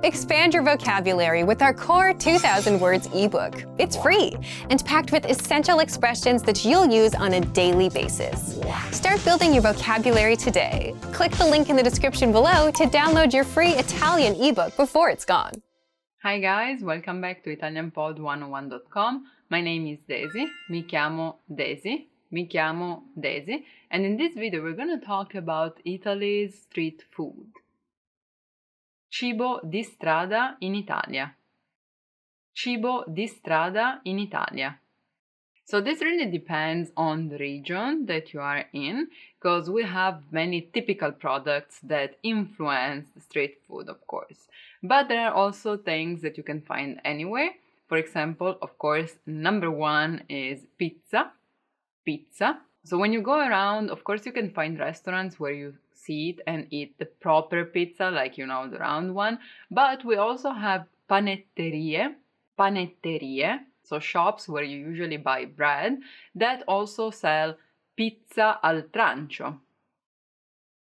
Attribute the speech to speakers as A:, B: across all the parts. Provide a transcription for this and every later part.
A: Expand your vocabulary with our Core 2000 Words ebook. It's free and packed with essential expressions that you'll use on a daily basis. Start building your vocabulary today. Click the link in the description below to download your free Italian ebook before it's gone.
B: Hi guys, welcome back to ItalianPod101.com. My name is Daisy. Mi chiamo Daisy. And in this video we're going to talk about Italy's street food. Cibo di strada in Italia. Cibo di strada in Italia. So this really depends on the region that you are in, because we have many typical products that influence the street food, of course. But there are also things that you can find anywhere. For example, of course, number one is pizza. Pizza. So when you go around, of course, you can find restaurants where you sit and eat the proper pizza, like, you know, the round one. But we also have panetterie, so shops where you usually buy bread, that also sell pizza al trancio.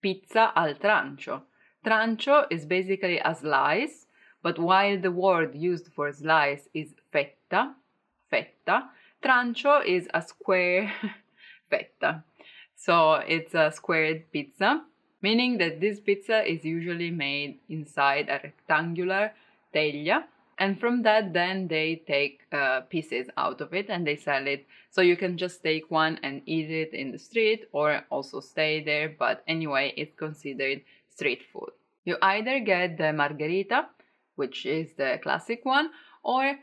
B: Pizza al trancio. Trancio is basically a slice, but while the word used for slice is fetta, trancio is a square fetta. So it's a squared pizza, meaning that this pizza is usually made inside a rectangular teglia, and from that then they take pieces out of it and they sell it. So you can just take one and eat it in the street or also stay there, but anyway, it's considered street food. You either get the margherita, which is the classic one, or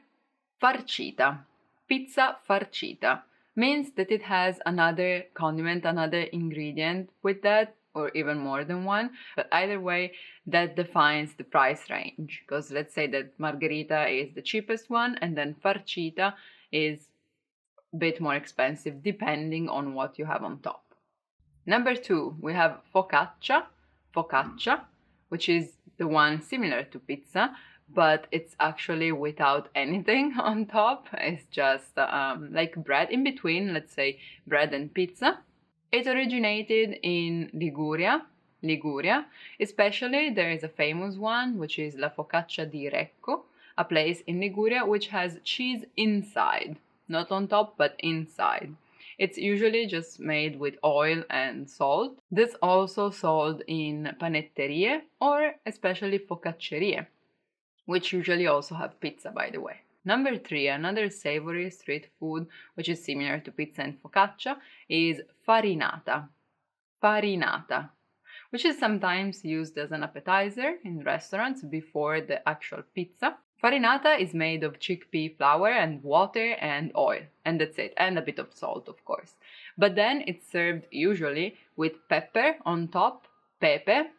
B: farcita. Pizza farcita means that it has another condiment, another ingredient with that, or even more than one. But either way, that defines the price range. Because let's say that margherita is the cheapest one, and then farcita is a bit more expensive depending on what you have on top. Number two, we have focaccia, which is the one similar to pizza, but it's actually without anything on top. It's just like bread in between, let's say bread and pizza. It originated in Liguria, especially there is a famous one, which is La Focaccia di Recco, a place in Liguria which has cheese inside, not on top, but inside. It's usually just made with oil and salt. This also sold in panetterie or especially focaccerie, which usually also have pizza, by the way. Number three, another savory street food, which is similar to pizza and focaccia, is farinata. Farinata, which is sometimes used as an appetizer in restaurants before the actual pizza. Farinata is made of chickpea flour and water and oil, and that's it, and a bit of salt, of course. But then it's served usually with pepper on top, pepe.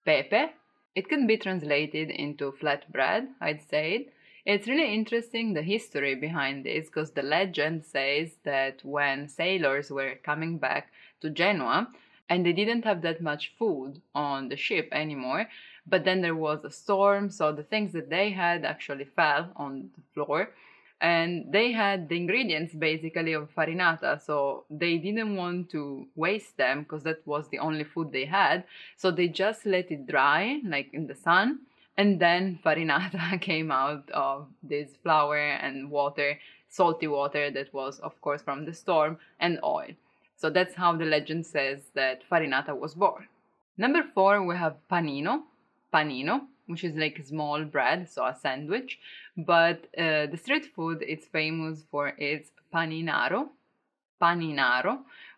B: It can be translated into flatbread, I'd say. It's really interesting the history behind this, because the legend says that when sailors were coming back to Genoa and they didn't have that much food on the ship anymore, but then there was a storm, so the things that they had actually fell on the floor, and they had the ingredients basically of farinata, so they didn't want to waste them because that was the only food they had, so they just let it dry, like in the sun, and then farinata came out of this flour and water, salty water that was, of course, from the storm, and oil. So that's how the legend says that farinata was born. Number four, we have panino, which is like small bread, so a sandwich, but the street food it's famous for is paninaro,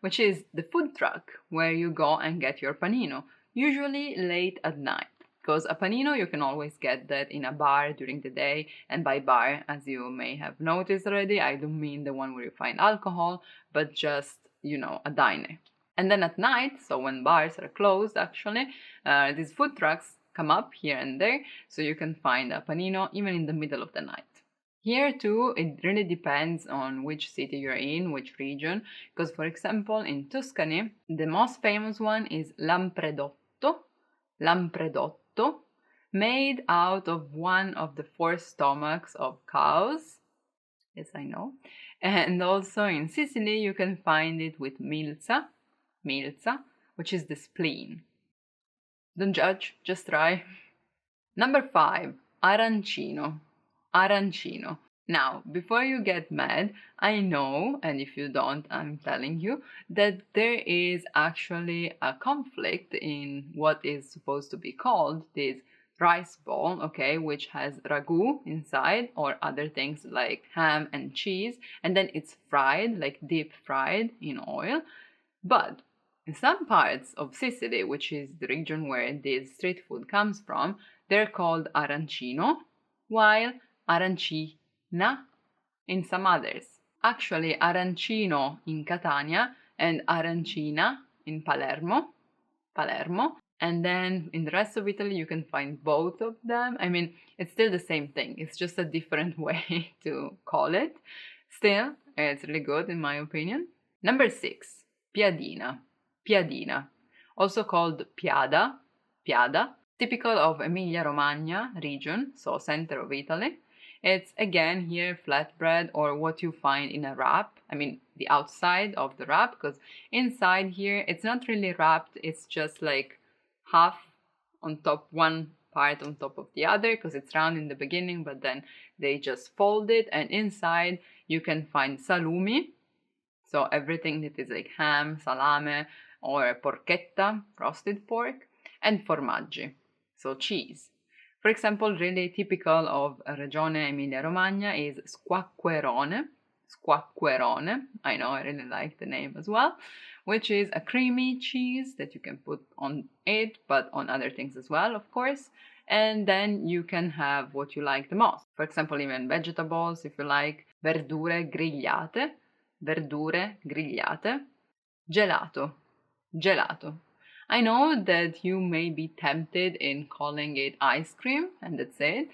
B: which is the food truck where you go and get your panino, usually late at night. Because a panino, you can always get that in a bar during the day, and by bar, as you may have noticed already, I don't mean the one where you find alcohol, but just, you know, a diner. And then at night, so when bars are closed actually, these food trucks come up here and there, so you can find a panino even in the middle of the night. Here too, it really depends on which city you're in, which region, because for example, in Tuscany, the most famous one is Lampredotto, made out of one of the 4 stomachs of cows. Yes, I know. And also in Sicily, you can find it with milza, which is the spleen. Don't judge, just try. Number 5, arancino. Arancino. Now, before you get mad, I know, and if you don't, I'm telling you, that there is actually a conflict in what is supposed to be called this rice ball, okay, which has ragu inside or other things like ham and cheese, and then it's fried, like deep fried in oil. But in some parts of Sicily, which is the region where this street food comes from, they're called arancino, while arancina in some others. Actually, arancino in Catania and arancina in Palermo, and then in the rest of Italy you can find both of them. I mean, it's still the same thing, it's just a different way to call it. Still, it's really good in my opinion. Number 6, piadina. Piadina, also called piada, typical of Emilia-Romagna region, so center of Italy. It's again here flatbread or what you find in a wrap. I mean the outside of the wrap, because inside here it's not really wrapped, it's just like half on top, one part on top of the other, because it's round in the beginning, but then they just fold it, and inside you can find salumi, so everything that is like ham, salame, or porchetta, roasted pork, and formaggi, so cheese. For example, really typical of Regione Emilia-Romagna is squacquerone. Squacquerone, I know, I really like the name as well, which is a creamy cheese that you can put on it, but on other things as well, of course. And then you can have what you like the most. For example, even vegetables, if you like, verdure grigliate, gelato, gelato. I know that you may be tempted in calling it ice cream, and that's it,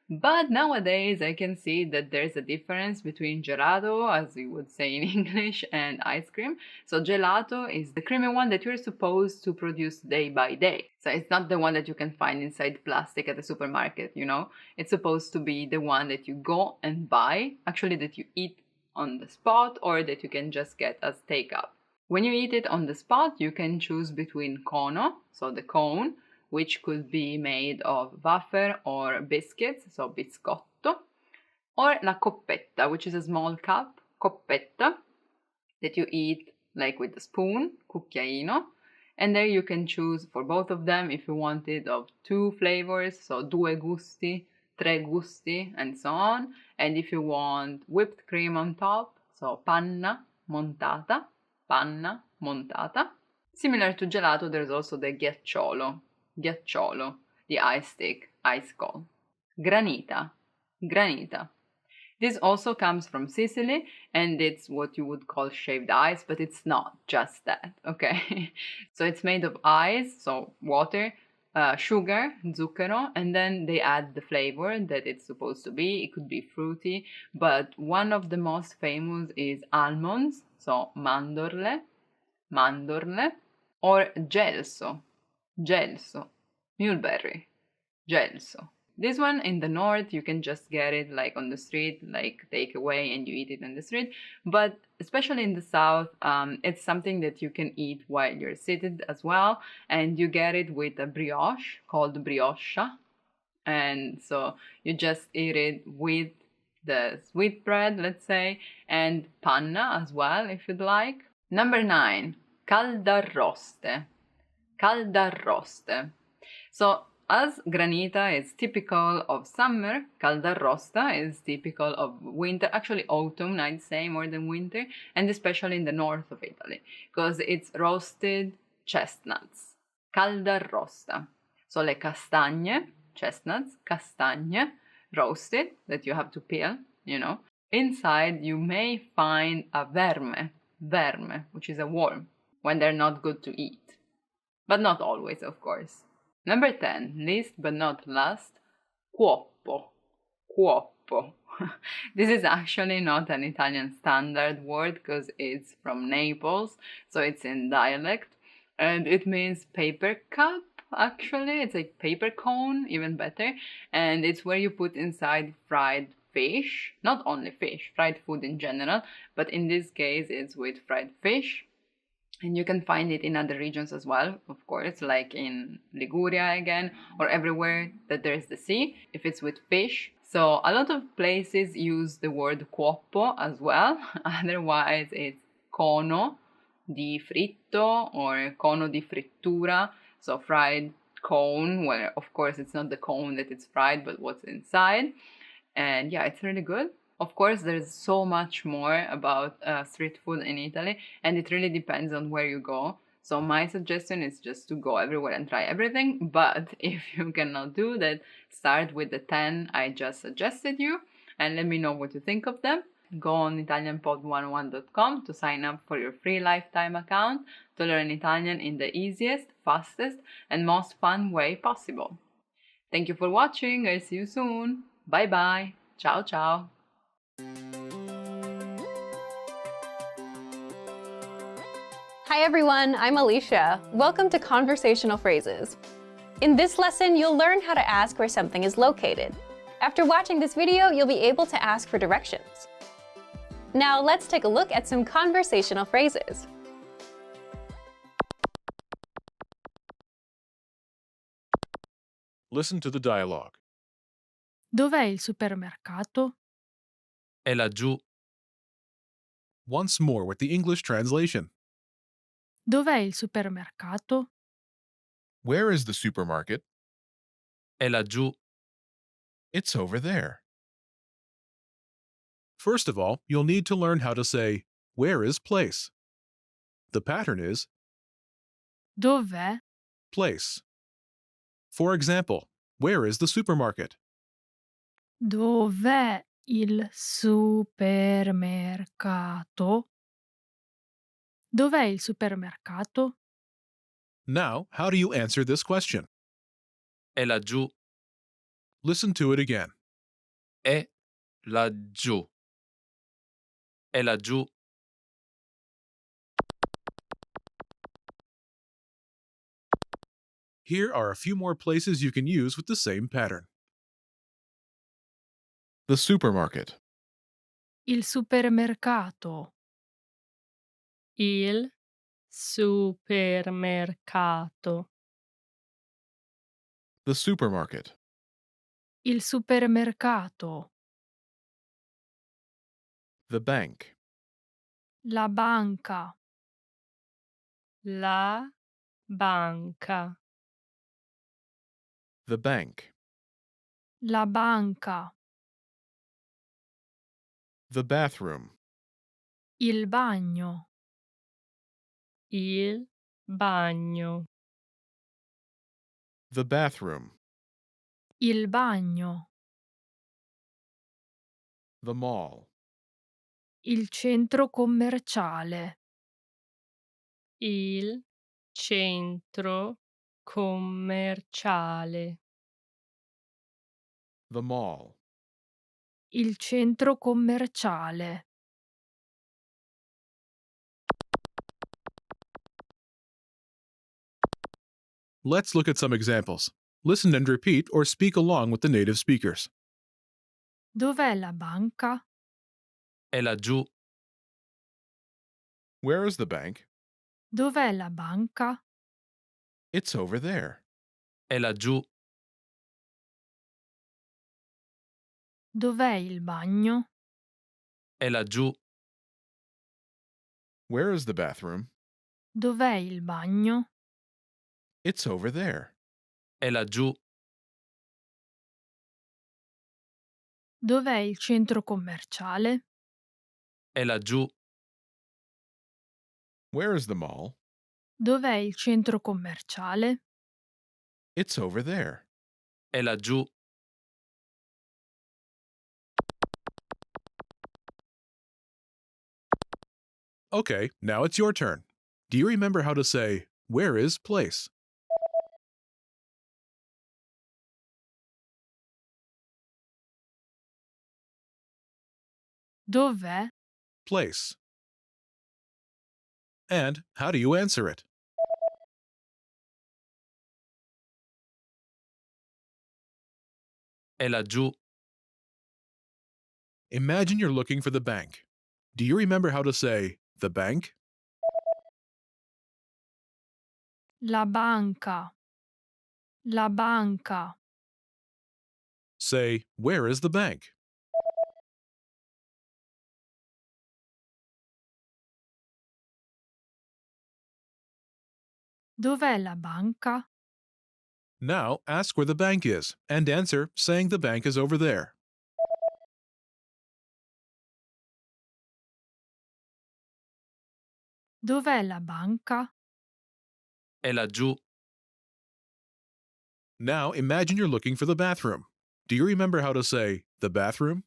B: but nowadays I can see that there's a difference between gelato, as you would say in English, and ice cream. So gelato is the creamy one that you're supposed to produce day by day. So it's not the one that you can find inside plastic at the supermarket, you know? It's supposed to be the one that you go and buy, actually that you eat on the spot, or that you can just get as takeout. When you eat it on the spot, you can choose between cono, so the cone, which could be made of wafer or biscuits, so biscotto, or la coppetta, which is a small cup, coppetta, that you eat like with a spoon, cucchiaino, and there you can choose for both of them if you want it of 2 flavors, so due gusti, tre gusti, and so on, and if you want whipped cream on top, so panna montata. Similar to gelato, there's also the ghiacciolo, the ice stick, ice cone. Granita. This also comes from Sicily, and it's what you would call shaved ice, but it's not just that, okay? So it's made of ice, so water, sugar, zucchero, and then they add the flavor that it's supposed to be. It could be fruity, but one of the most famous is almonds, so mandorle, or gelso, mulberry, gelso. This one in the north, you can just get it like on the street, like take away and you eat it in the street. But especially in the south, it's something that you can eat while you're seated as well. And you get it with a brioche called brioscia. And so you just eat it with the sweet bread, let's say, and panna as well, if you'd like. Number 9, caldarroste. So as granita is typical of summer, caldarrosta is typical of winter, actually autumn, I'd say, more than winter, and especially in the north of Italy, because it's roasted chestnuts. Caldarrosta. So le castagne, chestnuts, castagne, roasted, that you have to peel, you know. Inside you may find a verme, which is a worm, when they're not good to eat. But not always, of course. Number 10, least but not last, cuoppo. This is actually not an Italian standard word because it's from Naples, so it's in dialect, and it means paper cup. Actually, it's like paper cone, even better, and it's where you put inside fried fish, not only fish, fried food in general, but in this case it's with fried fish. And you can find it in other regions as well, of course, like in Liguria again, or everywhere that there is the sea, if it's with fish. So a lot of places use the word cuoppo as well. Otherwise, it's cono di fritto or cono di frittura, so fried cone, where of course it's not the cone that it's fried, but what's inside. And yeah, it's really good. Of course, there's so much more about street food in Italy, and it really depends on where you go. So my suggestion is just to go everywhere and try everything. But if you cannot do that, start with the 10 I just suggested you, and let me know what you think of them. Go on italianpod101.com to sign up for your free lifetime account to learn Italian in the easiest, fastest, and most fun way possible. Thank you for watching. I'll see you soon. Bye bye. Ciao ciao.
A: Hi everyone, I'm Alicia. Welcome to Conversational Phrases. In this lesson, you'll learn how to ask where something is located. After watching this video, you'll be able to ask for directions. Now let's take a look at some conversational phrases.
C: Listen to the dialogue.
D: Dov'è il supermercato?
E: È laggiù.
C: Once more with the English translation.
D: Dov'è il supermercato?
C: Where is the supermarket?
E: È laggiù.
C: It's over there. First of all, you'll need to learn how to say, where is place? The pattern is
D: Dov'è?
C: place. For example, where is the supermarket?
D: Dov'è il supermercato? Dov'è il supermercato?
C: Now, how do you answer this question?
E: È laggiù.
C: Listen to it again.
E: È laggiù. È laggiù.
C: Here are a few more places you can use with the same pattern. The supermarket.
D: Il supermercato. Il supermercato.
C: The supermarket.
D: Il supermercato.
C: The bank.
D: La banca. La banca.
C: The bank.
D: La banca.
C: The bathroom.
D: Il bagno. Il bagno.
C: The bathroom.
D: Il bagno.
C: The mall.
D: Il centro commerciale. Il centro commerciale.
C: The mall.
D: Il centro commerciale.
C: Let's look at some examples. Listen and repeat or speak along with the native speakers.
D: Dov'è la banca?
E: È laggiù.
C: Where is the bank?
D: Dov'è la banca?
C: It's over there.
E: È laggiù.
D: Dov'è il bagno?
E: È laggiù.
C: Where is the bathroom?
D: Dov'è il bagno?
C: It's over there.
E: È laggiù.
D: Dov'è il centro commerciale?
E: È laggiù.
C: Where is the mall?
D: Dov'è il centro commerciale?
C: It's over there.
E: È laggiù.
C: Okay, now it's your turn. Do you remember how to say, where is place?
D: Dov'è?
C: Place. And how do you answer it?
E: È laggiù.
C: Imagine you're looking for the bank. Do you remember how to say, the bank?
D: La banca. La banca.
C: Say, where is the bank?
D: Dov'è la banca?
C: Now ask where the bank is and answer saying the bank is over there.
D: Dov'è la banca?
E: È laggiù.
C: Now imagine you're looking for the bathroom. Do you remember how to say the bathroom?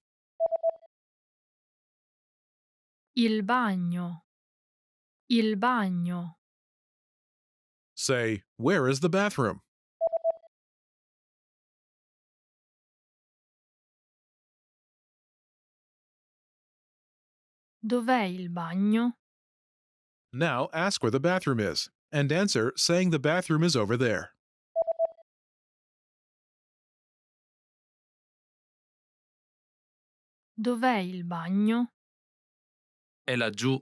D: Il bagno. Il bagno.
C: Say, where is the bathroom?
D: Dov'è il bagno?
C: Now ask where the bathroom is and answer saying the bathroom is over there.
D: Dov'è il bagno?
E: È laggiù.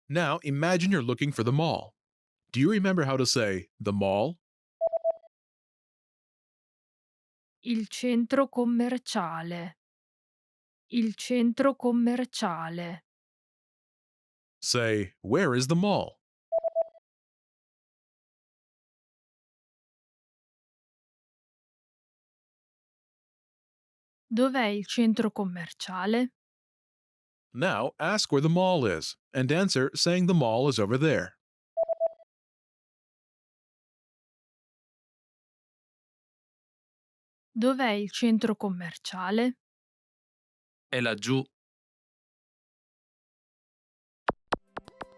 C: Now imagine you're looking for the mall. Do you remember how to say the mall?
D: Il centro commerciale. Il centro commerciale.
C: Say, where is the mall?
D: Dov'è il centro commerciale?
C: Now ask where the mall is and answer saying the mall is over there.
D: Dov'è il centro commerciale?
E: È laggiù.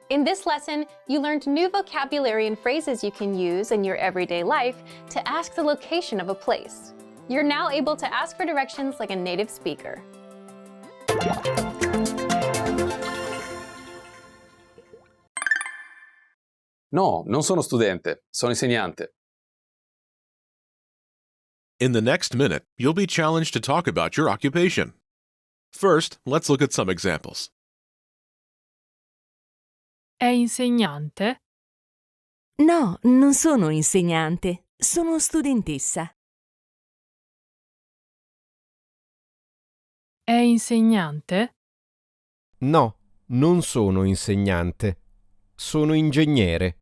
A: In this lesson, you learned new vocabulary and phrases you can use in your everyday life to ask the location of a place. You're now able to ask for directions like a native speaker.
F: No, non sono studente, sono insegnante.
C: In the next minute, you'll be challenged to talk about your occupation. First, let's look at some examples.
D: È insegnante?
G: No, non sono insegnante, sono studentessa.
D: È insegnante?
H: No, non sono insegnante. Sono ingegnere.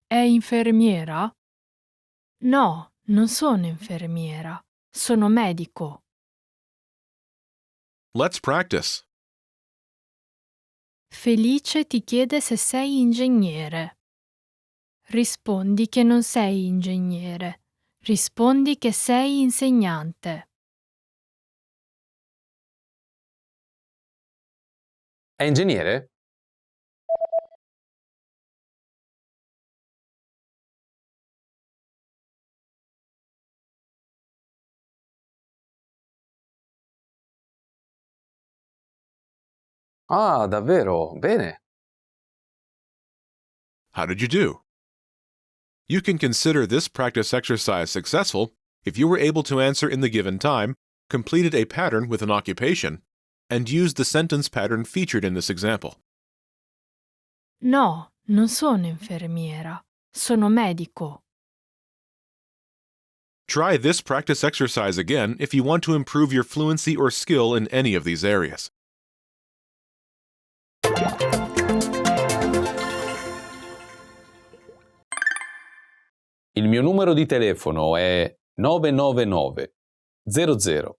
D: È infermiera? No, non sono infermiera, sono medico.
C: Let's practice.
D: Felice ti chiede se sei ingegnere. Rispondi che non sei ingegnere. Rispondi che sei insegnante.
F: È ingegnere? Ah, davvero? Bene.
C: How did you do? You can consider this practice exercise successful if you were able to answer in the given time, completed a pattern with an occupation, and used the sentence pattern featured in this example.
D: No, non sono infermiera, sono medico.
C: Try this practice exercise again if you want to improve your fluency or skill in any of these areas.
F: Il mio numero di telefono è 999 00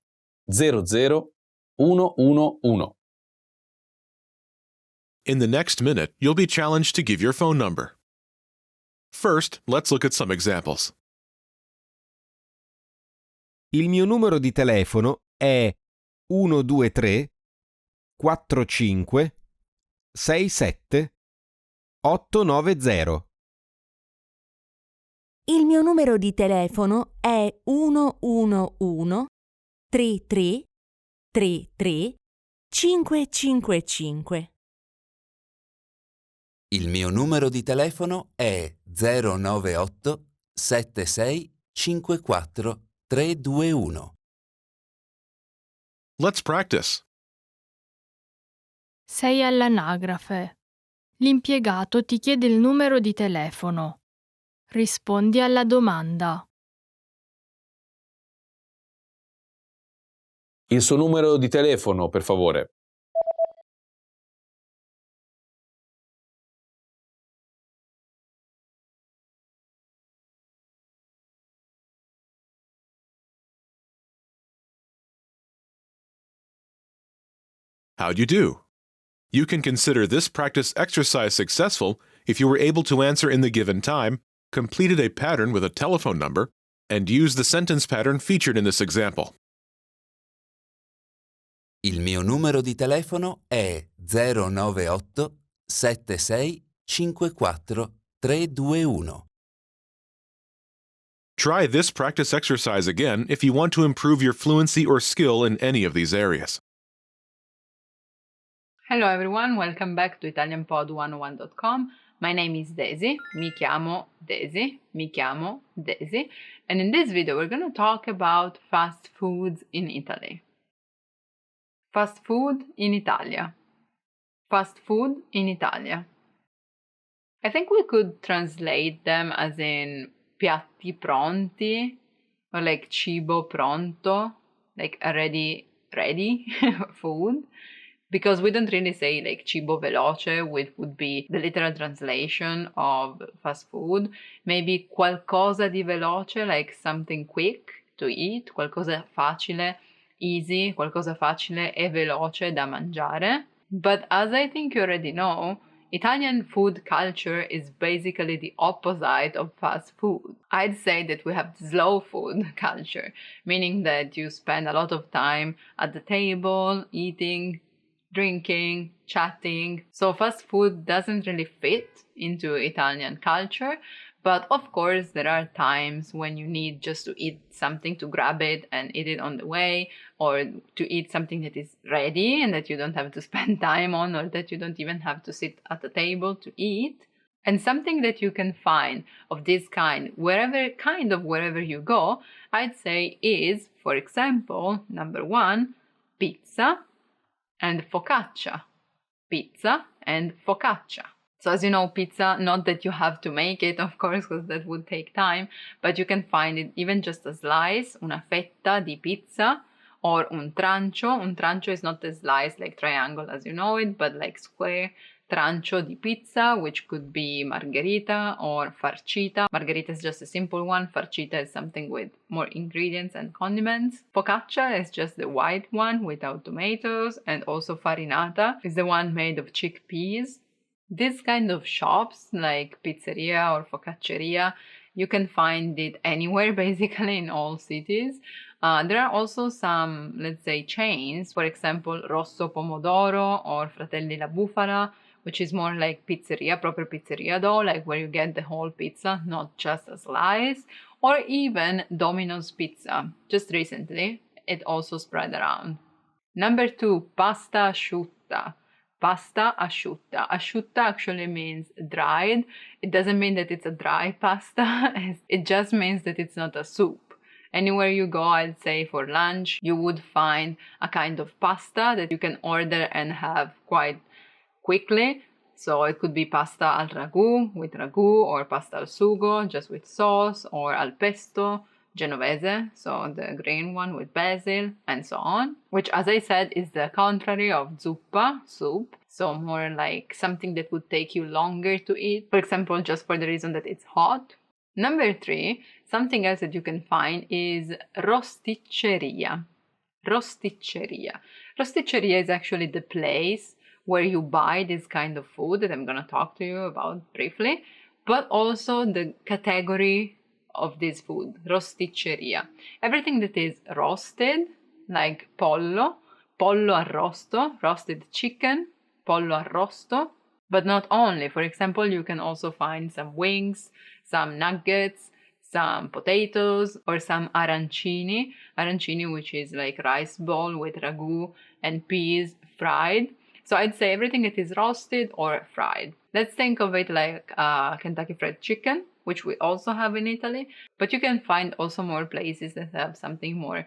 F: 00 111.
C: In the next minute, you'll be challenged to give your phone number. First, let's look at some examples.
H: Il mio numero di telefono è 123 45 67 890.
G: Il mio numero di telefono è 111 33 33 555.
I: Il mio numero di telefono è 098 76 54 321.
C: Let's practice.
D: Sei all'anagrafe. L'impiegato ti chiede il numero di telefono. Rispondi alla domanda.
F: Il suo numero di telefono, per favore.
C: How'd you do? You can consider this practice exercise successful if you were able to answer in the given time, completed a pattern with a telephone number, and used the sentence pattern featured in this example.
I: Il mio numero di telefono è 098 76 54 321.
C: Try this practice exercise again if you want to improve your fluency or skill in any of these areas.
B: Hello everyone, welcome back to ItalianPod101.com. My name is Daisy, mi chiamo Daisy, and in this video we're going to talk about fast foods in Italy. Fast food in Italia. Fast food in Italia. I think we could translate them as in piatti pronti, or like cibo pronto, like a ready food. Because we don't really say like cibo veloce, which would be the literal translation of fast food. Maybe qualcosa di veloce, like something quick to eat, qualcosa facile, easy, qualcosa facile e veloce da mangiare. But as I think you already know, Italian food culture is basically the opposite of fast food. I'd say that we have slow food culture, meaning that you spend a lot of time at the table, eating, drinking, chatting. So fast food doesn't really fit into Italian culture, but of course there are times when you need just to eat something, to grab it and eat it on the way, or to eat something that is ready and that you don't have to spend time on, or that you don't even have to sit at the table to eat. And something that you can find of this kind wherever you go, I'd say is, for example, number one, pizza and focaccia. Pizza and focaccia. So as you know, pizza, not that you have to make it, of course, because that would take time, but you can find it even just a slice, una fetta di pizza, or un trancio. Un trancio is not a slice like triangle as you know it, but like square. Trancio di pizza, which could be margherita or farcita. Margherita is just a simple one. Farcita is something with more ingredients and condiments. Focaccia is just the white one without tomatoes, and also farinata is the one made of chickpeas. This kind of shops, like pizzeria or focacceria, you can find it anywhere, basically in all cities. There are also some, let's say, chains, for example, Rosso Pomodoro or Fratelli La Bufala, which is more like pizzeria, proper pizzeria though, like where you get the whole pizza, not just a slice, or even Domino's Pizza. Just recently, it also spread around. Number two, pasta asciutta. Pasta asciutta. Asciutta actually means dried. It doesn't mean that it's a dry pasta. It just means that it's not a soup. Anywhere you go, I'd say for lunch, you would find a kind of pasta that you can order and have quite quickly. So it could be pasta al ragù with ragù, or pasta al sugo just with sauce, or al pesto Genovese, so the green one with basil, and so on, which, as I said, is the contrary of zuppa, soup, so more like something that would take you longer to eat, for example, just for the reason that it's hot. Number three, something else that you can find is rosticceria. Rosticceria. Rosticceria is actually the place where you buy this kind of food that I'm going to talk to you about briefly, but also the category of this food, rosticceria. Everything that is roasted, like pollo arrosto, roasted chicken, pollo arrosto, but not only. For example, you can also find some wings, some nuggets, some potatoes, or some arancini. Arancini, which is like rice ball with ragù and peas fried. So I'd say everything that is roasted or fried. Let's think of it like Kentucky Fried Chicken, which we also have in Italy, but you can find also more places that have something more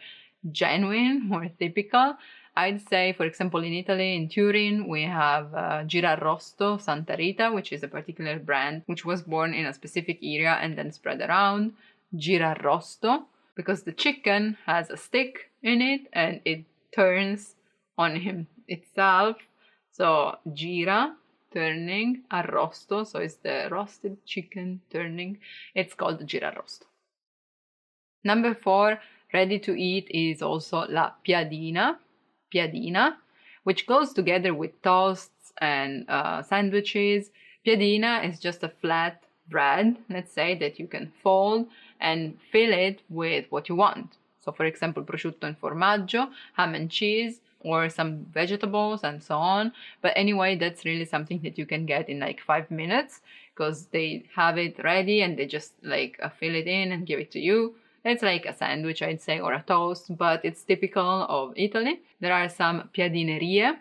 B: genuine, more typical. I'd say, for example, in Italy, in Turin, we have Girarrosto Santa Rita, which is a particular brand which was born in a specific area and then spread around. Girarrosto, because the chicken has a stick in it and it turns on him itself. So gira, turning, arrosto, so it's the roasted chicken turning. It's called Girarrosto. Number 4, ready to eat, is also la piadina, which goes together with toasts and sandwiches. Piadina is just a flat bread, let's say, that you can fold and fill it with what you want. So for example, prosciutto and formaggio, ham and cheese, or some vegetables and so on. But anyway, that's really something that you can get in like 5 minutes, because they have it ready and they just like fill it in and give it to you. It's like a sandwich, I'd say, or a toast, but it's typical of Italy. There are some piadinerie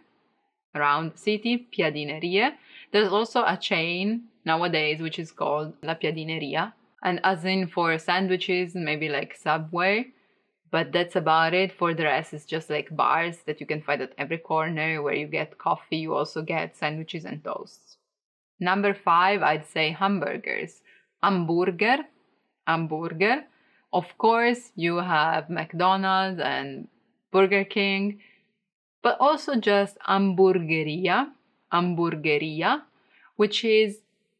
B: around the city, piadinerie. There's also a chain nowadays which is called la piadineria, and as in for sandwiches, maybe like Subway, but that's about it. For the rest, it's just like bars that you can find at every corner. Where you get coffee, you also get sandwiches and toasts. Number 5, I'd say hamburgers. Hamburger. Of course, you have McDonald's and Burger King, but also just hamburgeria, which is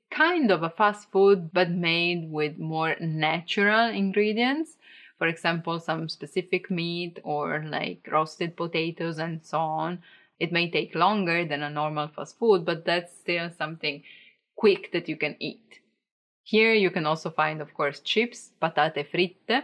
B: kind of a fast food but made with more natural ingredients. For example, some specific meat or like roasted potatoes and so on. It may take longer than a normal fast food, but that's still something quick that you can eat. Here you can also find, of course, chips, patate fritte,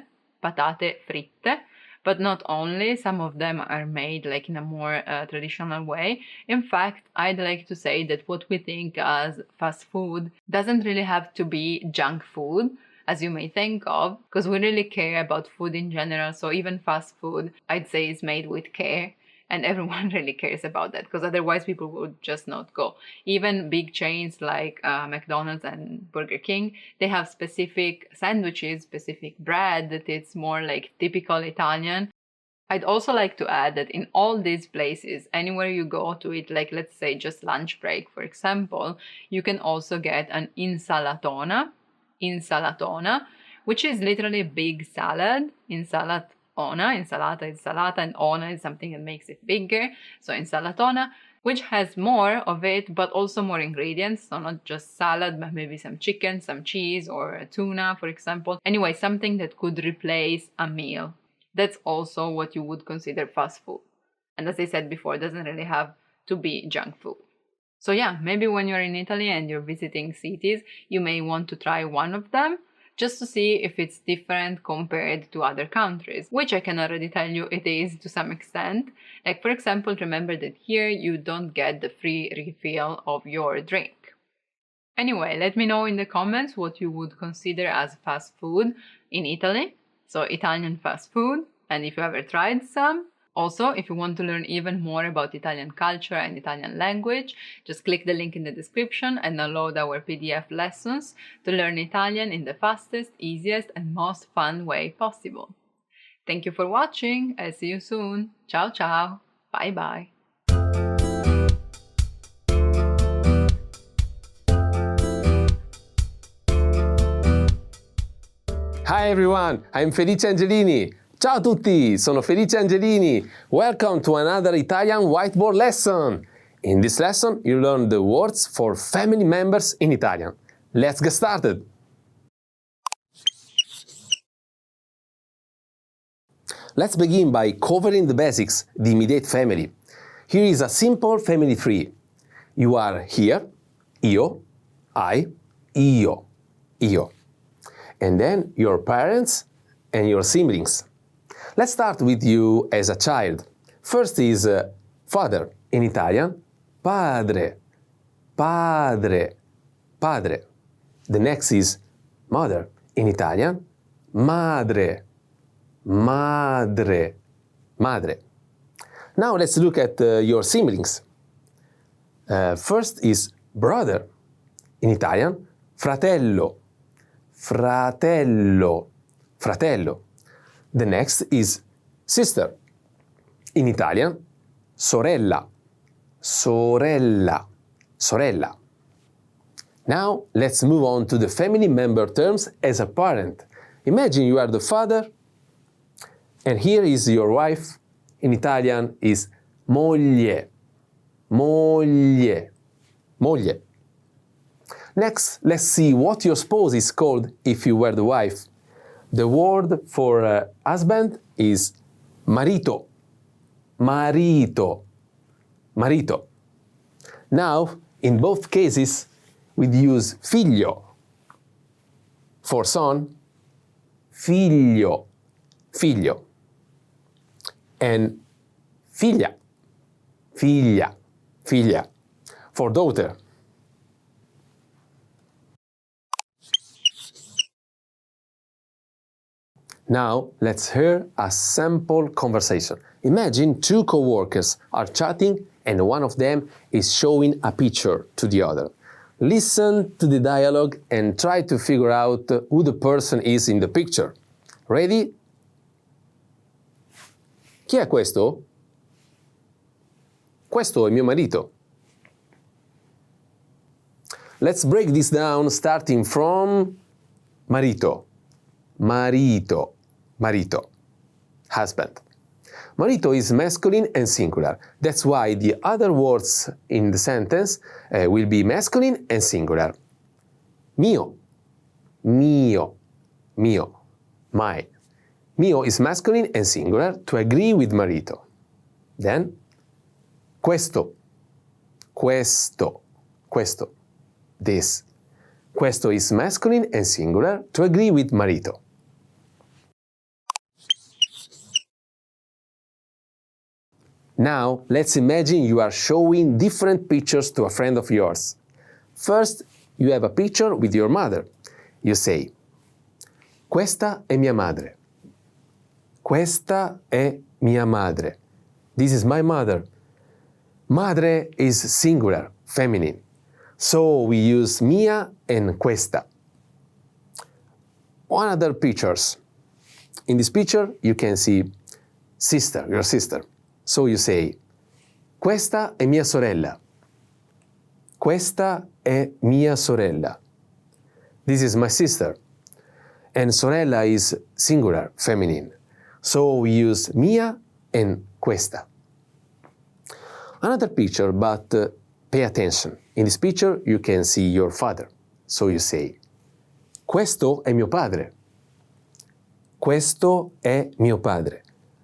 B: but not only. Some of them are made like in a more traditional way. In fact, I'd like to say that what we think as fast food doesn't really have to be junk food, as you may think of, because we really care about food in general. So even fast food, I'd say, is made with care. And everyone really cares about that, because otherwise people would just not go. Even big chains like McDonald's and Burger King, they have specific sandwiches, specific bread that it's more like typical Italian. I'd also like to add that in all these places, anywhere you go to eat, like let's say just lunch break, for example, you can also get an insalatona, which is literally a big salad. Insalata is salata, and ona is something that makes it bigger. So insalatona, which has more of it, but also more ingredients. So not just salad, but maybe some chicken, some cheese, or tuna, for example. Anyway, something that could replace a meal. That's also what you would consider fast food. And as I said before, it doesn't really have to be junk food. So yeah, maybe when you're in Italy and you're visiting cities, you may want to try one of them, just to see if it's different compared to other countries, which I can already tell you it is to some extent. Like for example, remember that here you don't get the free refill of your drink. Anyway, let me know in the comments what you would consider as fast food in Italy, so Italian fast food, and if you ever tried some. Also, if you want to learn even more about Italian culture and Italian language, just click the link in the description and download our PDF lessons to learn Italian in the fastest, easiest, and most fun way possible. Thank you for watching. I'll see you soon. Ciao ciao. Bye bye.
F: Hi everyone, I'm Felice Angelini. Ciao a tutti, sono Felice Angelini. Welcome to another Italian whiteboard lesson. In this lesson, you learn the words for family members in Italian. Let's get started. Let's begin by covering the basics, the immediate family. Here is a simple family tree. You are here, io, I, io. And then your parents and your siblings. Let's start with you as a child. First is father. In Italian, padre. The next is mother. In Italian, madre. Now let's look at your siblings. First is brother. In Italian, fratello. The next is sister. In Italian, sorella, sorella, sorella. Now let's move on to the family member terms as a parent. Imagine you are the father, and here is your wife. In Italian is moglie, moglie, moglie. Next, let's see what your spouse is called if you were the wife. The word for husband is marito, marito, marito. Now, in both cases, we'd use figlio. For son, figlio, figlio. And figlia, figlia, figlia. For daughter. Now, let's hear a sample conversation. Imagine two co-workers are chatting and one of them is showing a picture to the other. Listen to the dialogue and try to figure out who the person is in the picture. Ready? Chi è questo? Questo è mio marito. Let's break this down starting from marito, marito, marito, husband. Marito is masculine and singular. That's why the other words in the sentence will be masculine and singular. Mio, mio, mio, my. Mio is masculine and singular to agree with marito. Then, questo, questo, questo, this. Questo is masculine and singular to agree with marito. Now, let's imagine you are showing different pictures to a friend of yours. First, you have a picture with your mother. You say, questa è mia madre. Questa è mia madre. This is my mother. Madre is singular, feminine. So we use mia and questa. One other pictures. In this picture, you can see sister, your sister. So you say, questa è mia sorella. Questa è mia sorella. This is my sister. And sorella is singular, feminine. So we use mia and questa. Another picture, but pay attention. In this picture, you can see your father. So you say, questo è mio padre. Questo è mio padre.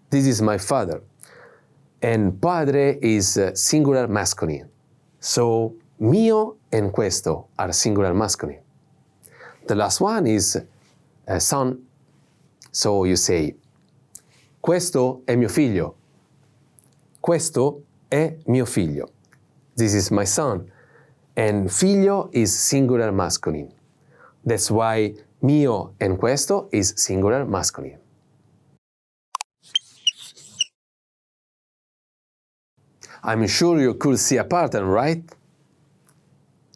F: This is my father. And padre is singular masculine. So mio and questo are singular masculine. The last one is son. So you say, questo è mio figlio. Questo è mio figlio. This is my son. And figlio is singular masculine. That's why mio and questo is singular masculine. I'm sure you could see a pattern, right?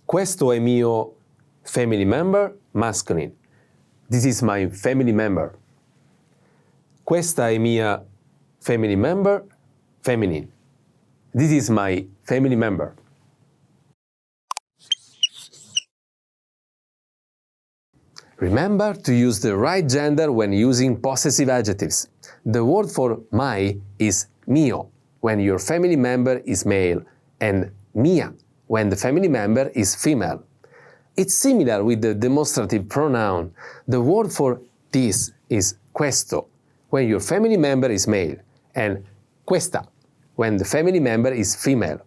F: Questo è mio family member, masculine. This is my family member. Questa è mia family member, feminine. This is my family member. Remember to use the right gender when using possessive adjectives. The word for my is mio when your family member is male, and mia when the family member is female. It's similar with the demonstrative pronoun. The word for this is questo when your family member is male, and questa when the family member is female.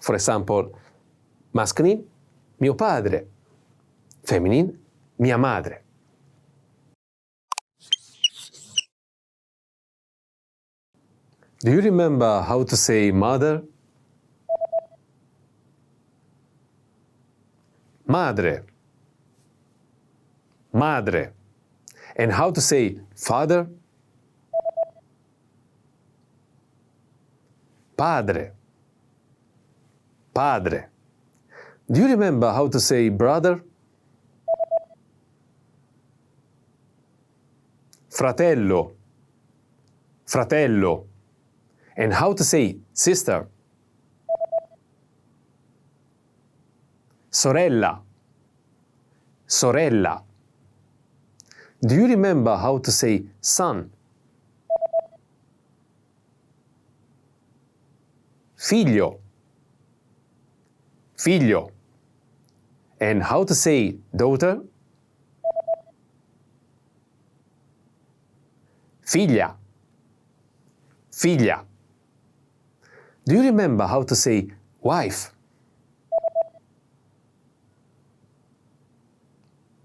F: For example, masculine, mio padre. Feminine, mia madre. Do you remember how to say mother? Madre. Madre. And how to say father? Padre. Padre. Do you remember how to say brother? Fratello. Fratello. And how to say sister? Sorella. Sorella. Do you remember how to say son? Figlio. Figlio. And how to say daughter? Figlia. Figlia. Do you remember how to say wife?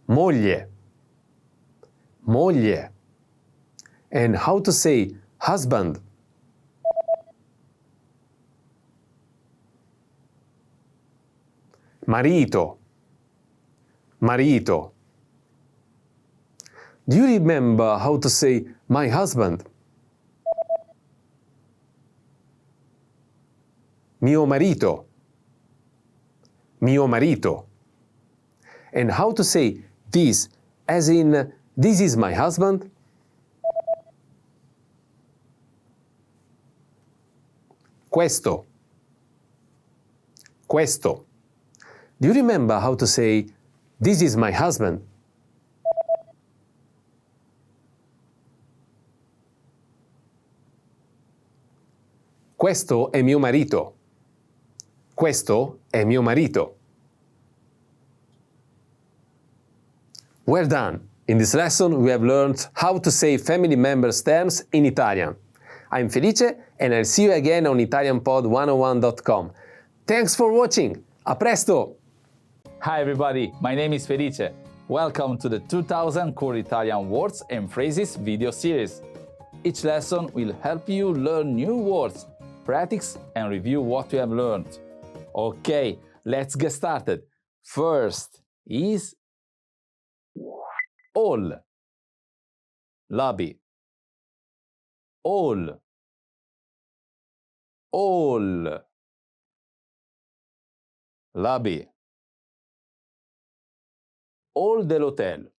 F: Moglie. Moglie. And how to say husband? Marito. Marito. Do you remember how to say my husband? Mio marito. Mio marito. And how to say this, as in this is my husband? Questo. Questo. Do you remember how to say this is my husband? Questo è mio marito. Questo è mio marito. Well done! In this lesson we have learned how to say family members' terms in Italian. I'm Felice and I'll see you again on ItalianPod101.com. Thanks for watching! A presto!
J: Hi everybody, my name is Felice. Welcome to the 2000 Core Italian Words and Phrases video series. Each lesson will help you learn new words, practice and review what you have learned. Okay, let's get started. First is all. Lobby. All. All. Lobby. Hall dell'hotel.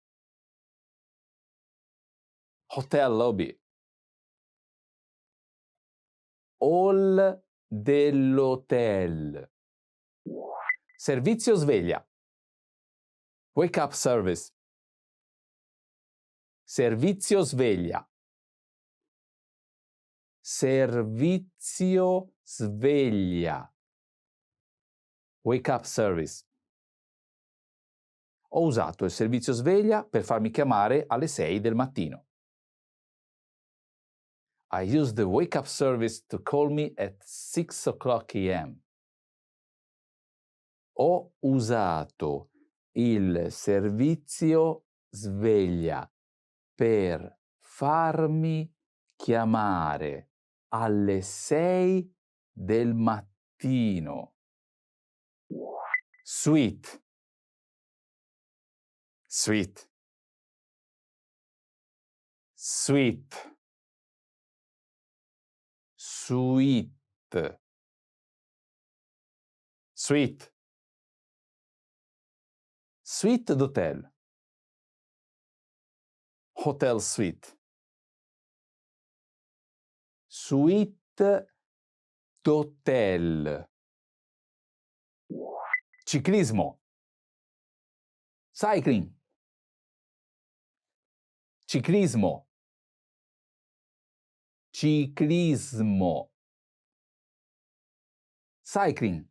J: Hotel lobby. Hall dell'hotel. Servizio sveglia. Wake up service. Servizio sveglia. Servizio sveglia. Wake up service. Ho usato il servizio sveglia per farmi chiamare alle 6 del mattino. I used the wake up service to call me at 6 o'clock a.m. Ho usato il servizio sveglia per farmi chiamare alle 6 del mattino. Sweet. Sweet. Sweet. Sweet. Sweet. Suite d'hotel. Hotel suite. Suite d'hotel. Ciclismo. Cycling. Ciclismo. Ciclismo. Cycling.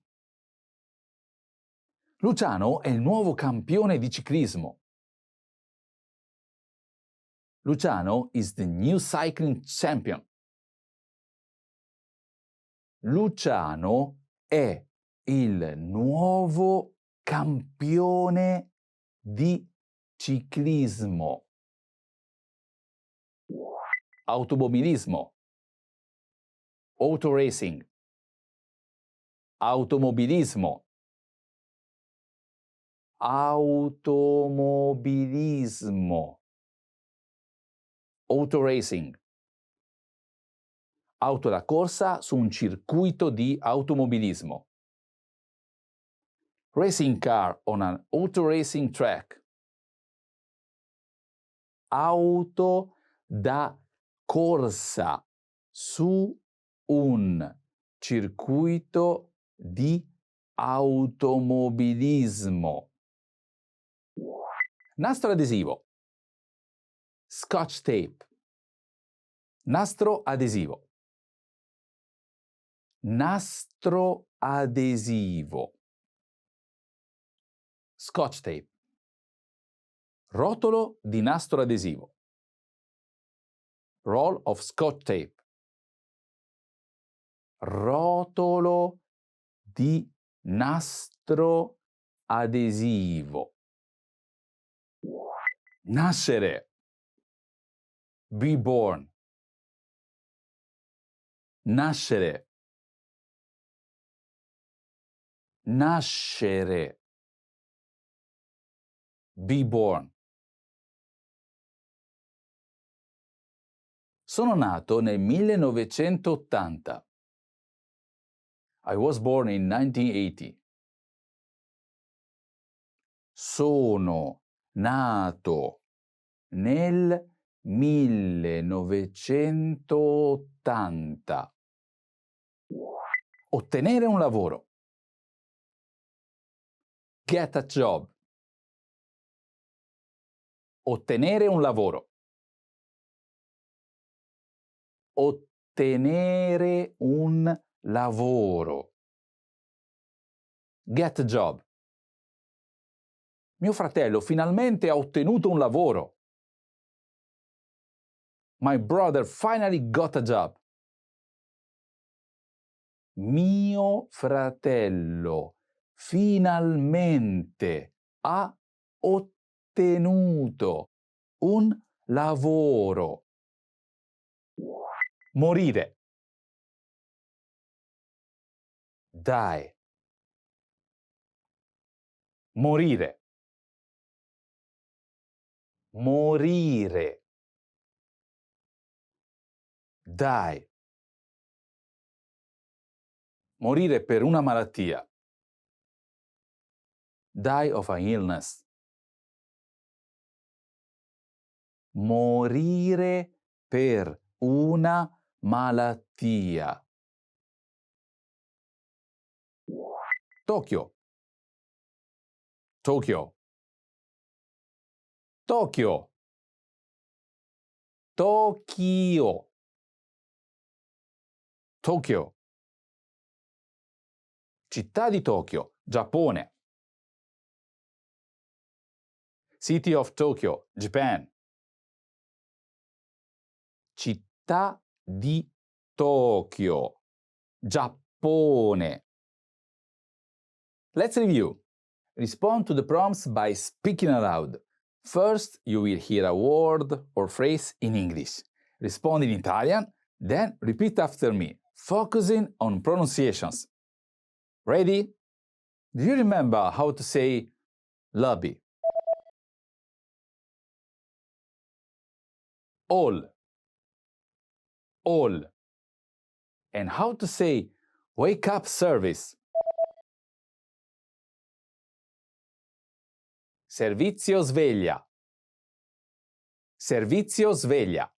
J: Luciano è il nuovo campione di ciclismo. Luciano is the new cycling champion. Luciano è il nuovo campione di ciclismo. Automobilismo. Autoracing. Automobilismo. Automobilismo. Autoracing. Auto da corsa su un circuito di automobilismo. Racing car on an auto racing track. Auto da corsa su un circuito di automobilismo. Nastro adesivo. Scotch tape. Nastro adesivo. Nastro adesivo. Scotch tape. Rotolo di nastro adesivo. Roll of scotch tape. Rotolo di nastro adesivo. Nascere. Be born. Nascere. Nascere. Be born. Sono nato nel 1980. I was born in 1980. Sono nato nel 1980. Ottenere un lavoro. Get a job. Ottenere un lavoro. Ottenere un lavoro. Get a job. Mio fratello finalmente ha ottenuto un lavoro. My brother finally got a job. Mio fratello finalmente ha ottenuto un lavoro. Morire. Die. Morire. Morire. Die. Morire per una malattia. Die of an illness. Morire per una malattia. Tokyo. Tokyo. Tokyo. Tokyo. Tokyo. Città di Tokyo, Giappone. City of Tokyo, Japan. Città di Tokyo, Giappone. Let's review. Respond to the prompts by speaking aloud. First, you will hear a word or phrase in English. Respond in Italian, then repeat after me, focusing on pronunciations. Ready? Do you remember how to say lobby? All. All. And how to say wake up service? Servizio sveglia. Servizio sveglia.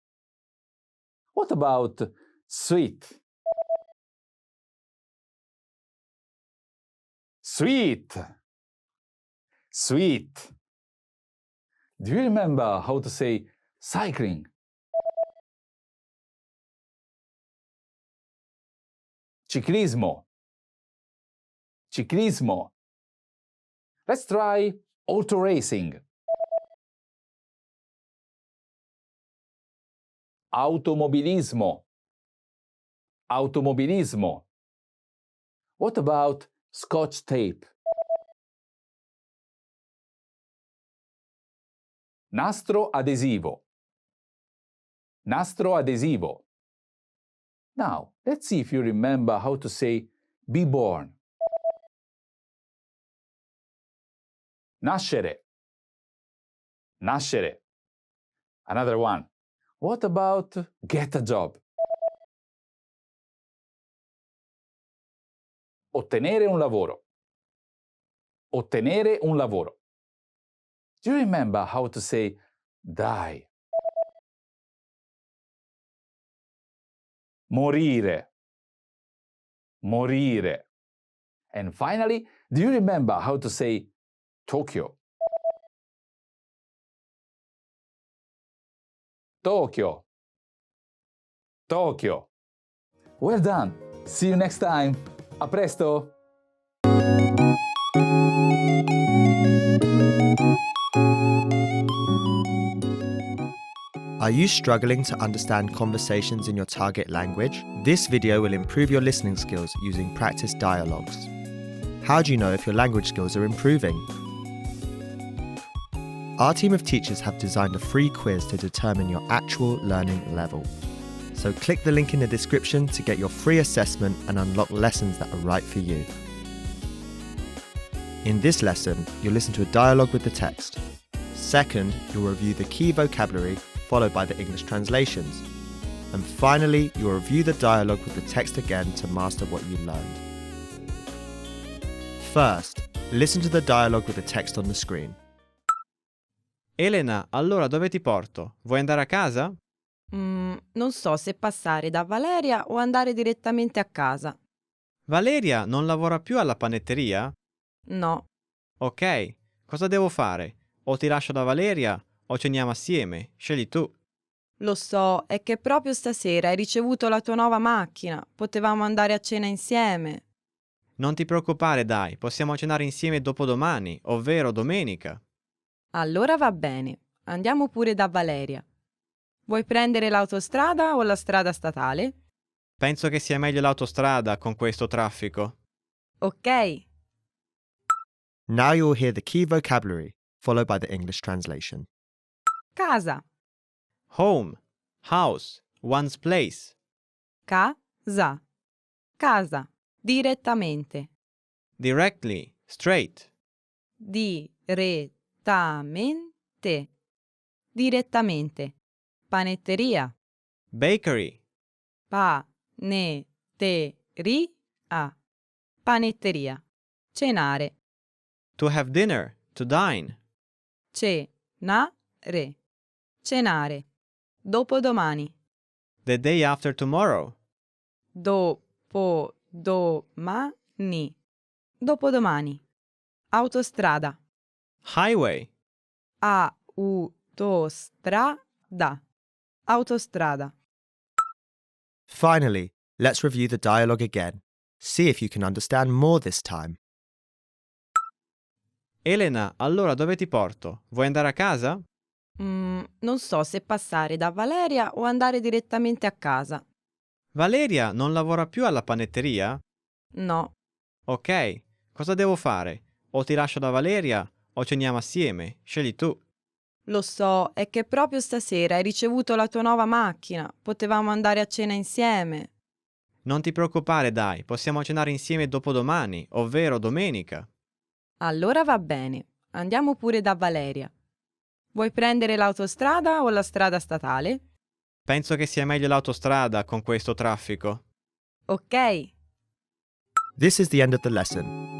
J: What about sweet? Sweet. Sweet. Do you remember how to say cycling? Ciclismo. Ciclismo. Let's try auto racing. Automobilismo. Automobilismo. What about scotch tape? Nastro adesivo. Nastro adesivo. Now, let's see if you remember how to say be born. Nascere. Nascere. Another one. What about get a job? Ottenere un lavoro. Ottenere un lavoro. Do you remember how to say die? Morire. morire. And finally, do you remember how to say Tokyo? Tokyo. Tokyo. Well done. See you next time. A presto.
K: Are you struggling to understand conversations in your target language? This video will improve your listening skills using practice dialogues. How do you know if your language skills are improving? Our team of teachers have designed a free quiz to determine your actual learning level. So click the link in the description to get your free assessment and unlock lessons that are right for you. In this lesson, you'll listen to a dialogue with the text. Second, you'll review the key vocabulary followed by the English translations. And finally, you'll review the dialogue with the text again to master what you learned. First, listen to the dialogue with the text on the screen.
L: Elena, allora dove ti porto? Vuoi andare a casa?
M: Non so se passare da Valeria o andare direttamente a casa.
L: Valeria non lavora più alla panetteria?
M: No.
L: Ok, cosa devo fare? O ti lascio da Valeria o ceniamo assieme, scegli tu.
M: Lo so, è che proprio stasera hai ricevuto la tua nuova macchina. Potevamo andare a cena insieme.
L: Non ti preoccupare, dai, possiamo cenare insieme dopodomani, ovvero domenica.
M: Allora va bene, andiamo pure da Valeria. Vuoi prendere l'autostrada o la strada statale?
L: Penso che sia meglio l'autostrada con questo traffico.
M: Ok.
K: Now you'll hear the key vocabulary, followed by the English translation.
M: Casa.
L: Home, house, one's place.
M: Casa. Casa. Direttamente.
L: Directly, straight.
M: Direttamente. Direttamente. Panetteria.
L: Bakery.
M: Panetteria. Panetteria. Cenare.
L: To have dinner, to dine.
M: Cenare. Cenare. Dopodomani.
L: The day after tomorrow.
M: Dopodomani. Dopodomani. Autostrada.
L: Highway.
M: Autostrada. Autostrada.
K: Finally, let's review the dialogue again. See if you can understand more this time.
L: Elena, allora dove ti porto? Vuoi andare a casa?
M: Non so se passare da Valeria o andare direttamente a casa.
L: Valeria non lavora più alla panetteria?
M: No.
L: Ok, cosa devo fare? O ti lascio da Valeria o ceniamo assieme, scegli tu.
M: Lo so, è che proprio stasera hai ricevuto la tua nuova macchina. Potevamo andare a cena insieme.
L: Non ti preoccupare, dai, possiamo cenare insieme dopodomani, ovvero domenica.
M: Allora va bene, andiamo pure da Valeria. Vuoi prendere l'autostrada o la strada statale?
L: Penso che sia meglio l'autostrada con questo traffico.
M: Ok.
K: This is the end of the lesson.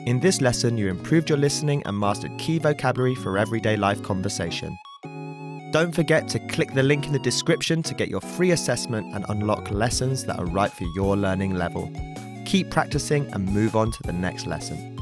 K: In this lesson, you improved your listening and mastered key vocabulary for everyday life conversation. Don't forget to click the link in the description to get your free assessment and unlock lessons that are right for your learning level. Keep practicing and move on to the next lesson.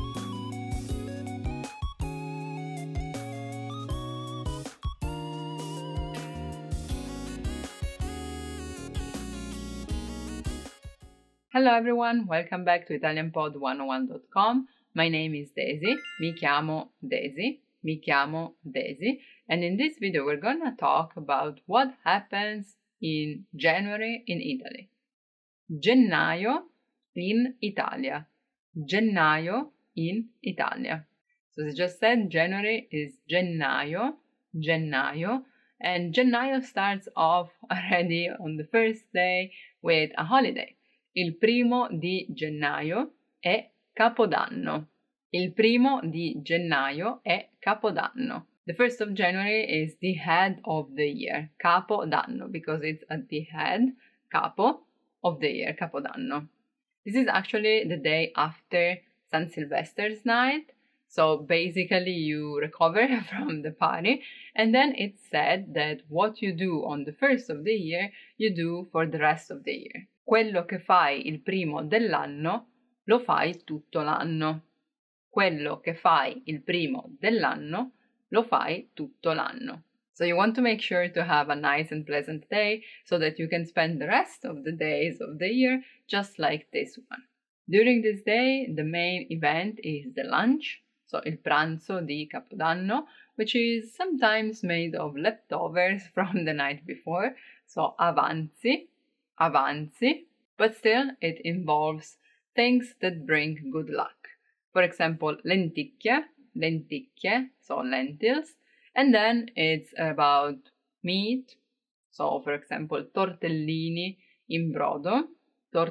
B: Hello everyone, welcome back to ItalianPod101.com. My name is Daisy. Mi chiamo Daisy. And in this video we're gonna talk about what happens in January in Italy. Gennaio in Italia. Gennaio in Italia. So as I just said, January is gennaio, and gennaio starts off already on the first day with a holiday. Il primo di gennaio è Capodanno. Il primo di gennaio è Capodanno. The 1st of January is the head of the year, Capodanno, because it's at the head, capo, of the year, Capodanno. This is actually the day after San Silvester's night, so basically you recover from the party, and then it's said that what you do on the 1st of the year, you do for the rest of the year. Quello che fai il primo dell'anno lo fai tutto l'anno. Quello che fai il primo dell'anno lo fai tutto l'anno. So you want to make sure to have a nice and pleasant day so that you can spend the rest of the days of the year just like this one. During this day, the main event is the lunch, so il pranzo di Capodanno, which is sometimes made of leftovers from the night before, so avanzi, but still it involves things that bring good luck. For example, lenticchie, so lentils, and then it's about meat, so for example, tortellini in brodo, so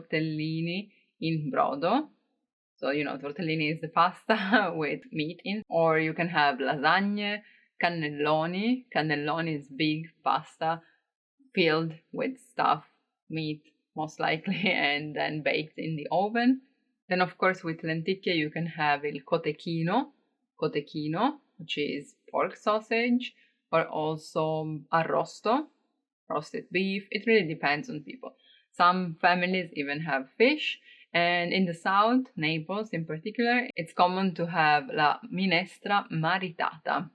B: tortellini is the pasta with meat in, or you can have lasagne, cannelloni is big pasta filled with stuff, meat most likely, and then baked in the oven. Then of course with lenticchie you can have il cotechino, which is pork sausage, or also arrosto, roasted beef. It really depends on people. Some families even have fish, and in the south, Naples in particular, it's common to have la minestra maritata.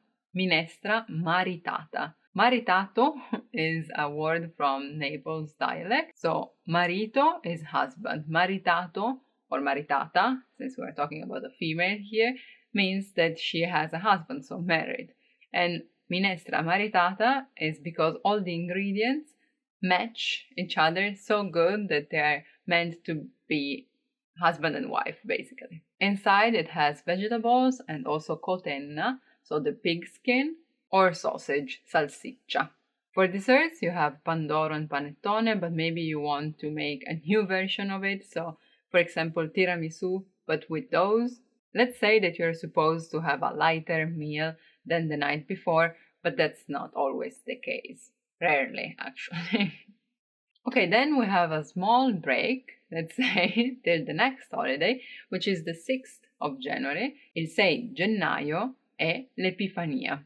B: Maritato is a word from Naples dialect. So marito is husband. Maritato or maritata, since we're talking about a female here, means that she has a husband, so married. And minestra maritata is because all the ingredients match each other so good that they are meant to be husband and wife, basically. Inside it has vegetables and also cotenna, so the pig skin, or sausage, salsiccia. For desserts, you have pandoro and panettone, but maybe you want to make a new version of it. So, for example, tiramisu, but with those. Let's say that you're supposed to have a lighter meal than the night before, but that's not always the case. Rarely, actually. Okay, then we have a small break, let's say, till the next holiday, which is the 6th of January. Il 6 gennaio è l'Epifania.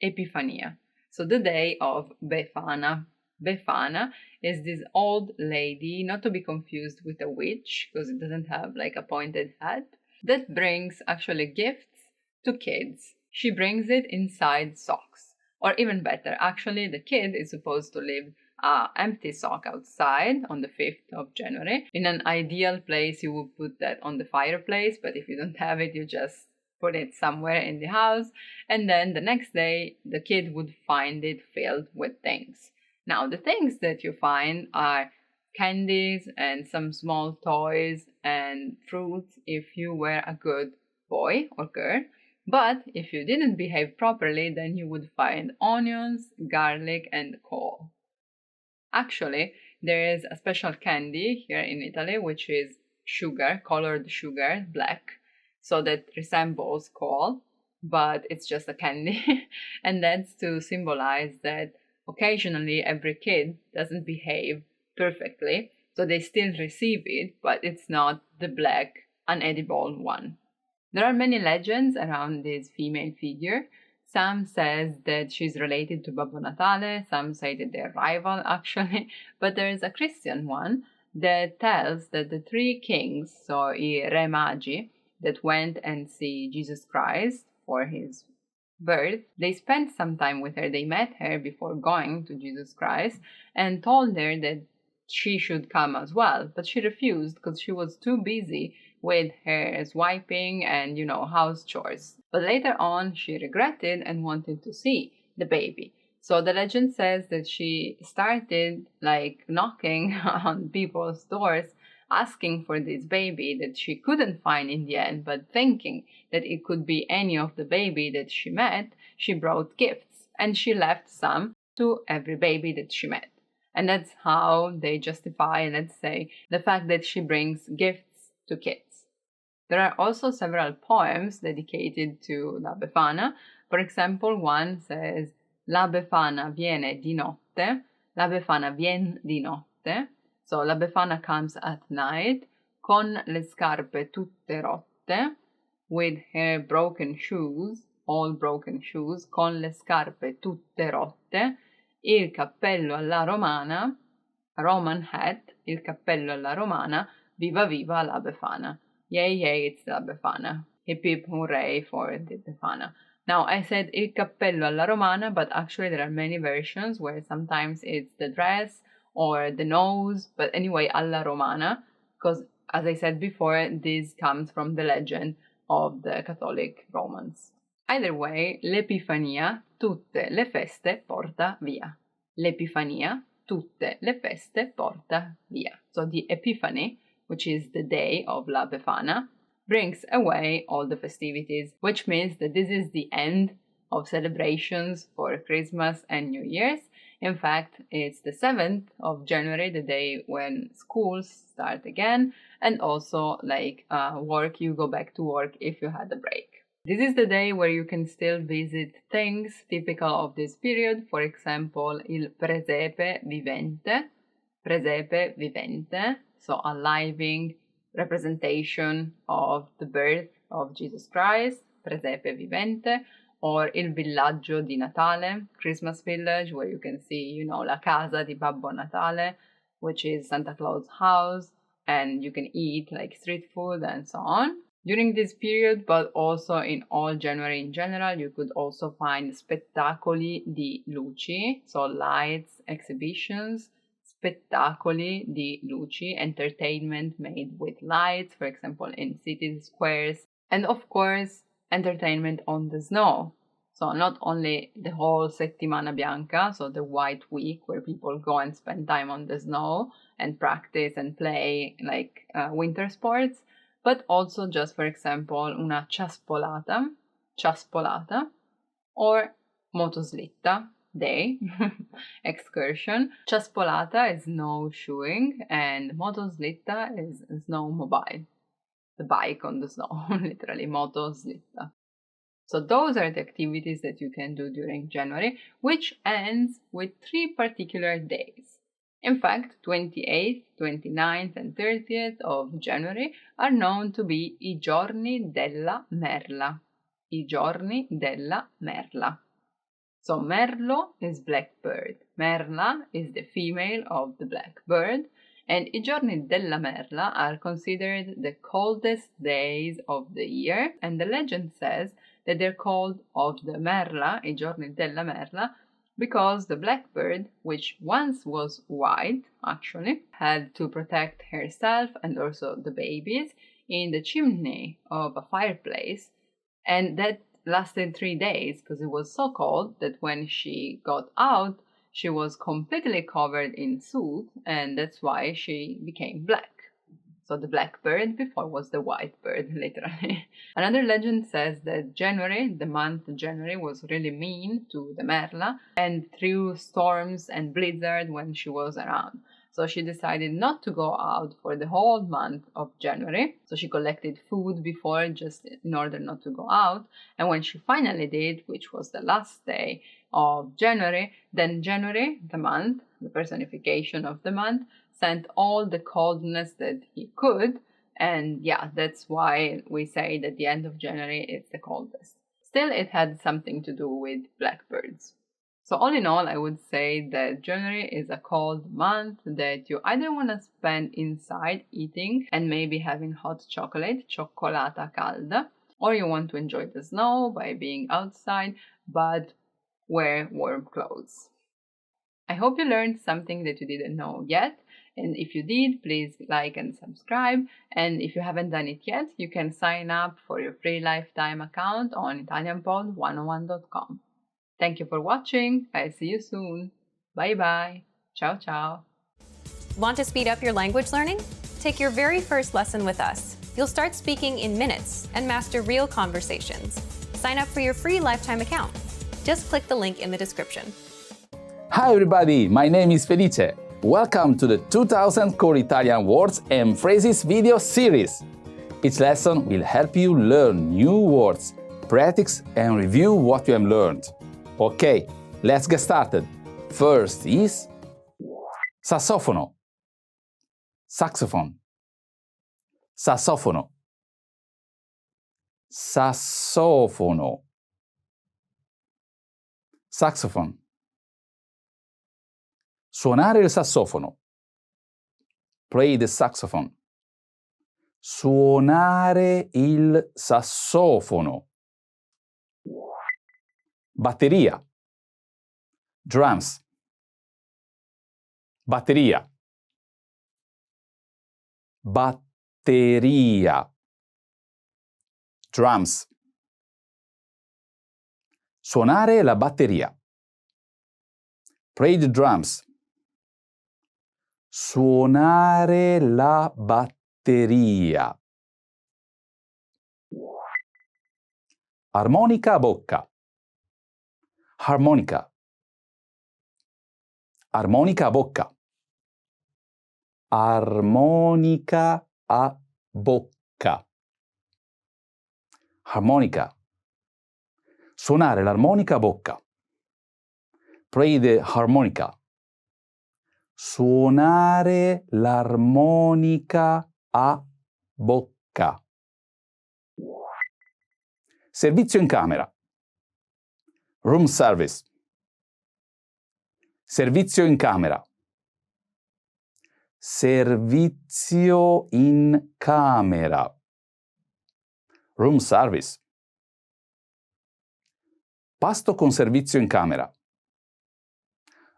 B: Epifania. So the day of Befana. Befana is this old lady, not to be confused with a witch, because it doesn't have like a pointed hat, that brings actually gifts to kids. She brings it inside socks. Or even better, actually the kid is supposed to leave an empty sock outside on the 5th of January. In an ideal place you would put that on the fireplace, but if you don't have it, you just put it somewhere in the house, and then the next day the kid would find it filled with things. Now the things that you find are candies and some small toys and fruits if you were a good boy or girl, but if you didn't behave properly, then you would find onions, garlic and coal. Actually, there is a special candy here in Italy which is sugar, colored sugar, black, so that resembles coal, but it's just a candy. And that's to symbolize that occasionally every kid doesn't behave perfectly, so they still receive it, but it's not the black, unedible one. There are many legends around this female figure. Some says that she's related to Babbo Natale, some say that they're rival actually, but there is a Christian one that tells that the 3 kings, so I Re Magi, that went and see Jesus Christ for his birth, they spent some time with her. They met her before going to Jesus Christ and told her that she should come as well, but she refused because she was too busy with her swiping and, house chores. But later on, she regretted and wanted to see the baby. So the legend says that she started knocking on people's doors asking for this baby that she couldn't find in the end, but thinking that it could be any of the baby that she met, she brought gifts, and she left some to every baby that she met. And that's how they justify, let's say, the fact that she brings gifts to kids. There are also several poems dedicated to la Befana. For example, one says, La Befana viene di notte, la Befana vien di notte. So la Befana comes at night, con le scarpe tutte rotte, with her broken shoes, all broken shoes, con le scarpe tutte rotte, il cappello alla romana, A Roman hat, il cappello alla romana, viva viva la Befana. Yay, yay, it's la Befana. Hip hip hooray for the Befana. Now, I said il cappello alla romana, but actually there are many versions where sometimes it's the dress or the nose, but anyway, alla romana, because as I said before, this comes from the legend of the Catholic Romans. Either way, l'Epifania, tutte le feste porta via. L'Epifania, tutte le feste porta via. So the Epiphany, which is the day of La Befana, brings away all the festivities, which means that this is the end of celebrations for Christmas and New Year's. In fact, it's the 7th of January, the day when schools start again, and also work, you go back to work if you had a break. This is the day where you can still visit things typical of this period, for example, il presepe vivente, so a living representation of the birth of Jesus Christ, presepe vivente, or il villaggio di Natale, Christmas village, where you can see, la casa di Babbo Natale, which is Santa Claus' house, and you can eat street food and so on. During this period, but also in all January in general, you could also find spettacoli di luci, so lights, exhibitions, spettacoli di luci, entertainment made with lights, for example, in city squares, and of course, entertainment on the snow. So not only the whole Settimana Bianca, so the White Week, where people go and spend time on the snow and practice and play winter sports, but also just, for example, una ciaspolata, or motoslitta day, excursion. Ciaspolata is snowshoeing and motoslitta is snowmobile, the bike on the snow, literally, motoslitta. So those are the activities that you can do during January, which ends with 3 particular days. In fact, 28th, 29th, and 30th of January are known to be i giorni della merla. I giorni della merla. So merlo is blackbird, merla is the female of the blackbird, and i giorni della merla are considered the coldest days of the year, and the legend says that they're called of the merla, i giorni della merla, because the blackbird, which once was white, actually, had to protect herself and also the babies in the chimney of a fireplace, and that lasted 3 days because it was so cold that when she got out, she was completely covered in soot, and that's why she became black. So the blackbird before was the white bird, literally. Another legend says that January, the month January, was really mean to the merla and threw storms and blizzard when she was around. So she decided not to go out for the whole month of January. So she collected food before just in order not to go out. And when she finally did, which was the last day of January, then January, the month, the personification of the month, sent all the coldness that he could. And yeah, that's why we say that the end of January is the coldest. Still, it had something to do with blackbirds. So all in all, I would say that January is a cold month that you either want to spend inside eating and maybe having hot chocolate, cioccolata calda, or you want to enjoy the snow by being outside, but wear warm clothes. I hope you learned something that you didn't know yet. And if you did, please like and subscribe. And if you haven't done it yet, you can sign up for your free lifetime account on ItalianPod101.com. Thank you for watching. I'll see you soon. Bye bye. Ciao ciao.
A: Want to speed up your language learning? Take your very first lesson with us. You'll start speaking in minutes and master real conversations. Sign up for your free lifetime account. Just click the link in the description.
J: Hi everybody, my name is Felice. Welcome to the 2000 Core Italian Words and Phrases video series. Each lesson will help you learn new words, practice and review what you have learned. Okay, let's get started. First is sassofono, saxophone, sassofono, sassofono, saxophone. Suonare il sassofono. Play the saxophone. Suonare il sassofono. Batteria. Drums. Batteria. Batteria. Drums. Suonare la batteria. Play the drums. Suonare la batteria. Armonica a bocca. Harmonica. Armonica a bocca. Armonica a bocca. Harmonica. Suonare l'armonica a bocca. Play the harmonica. Suonare l'armonica a bocca. Servizio in camera. Room service. Servizio in camera. Servizio in camera. Room service. Pasto con servizio in camera.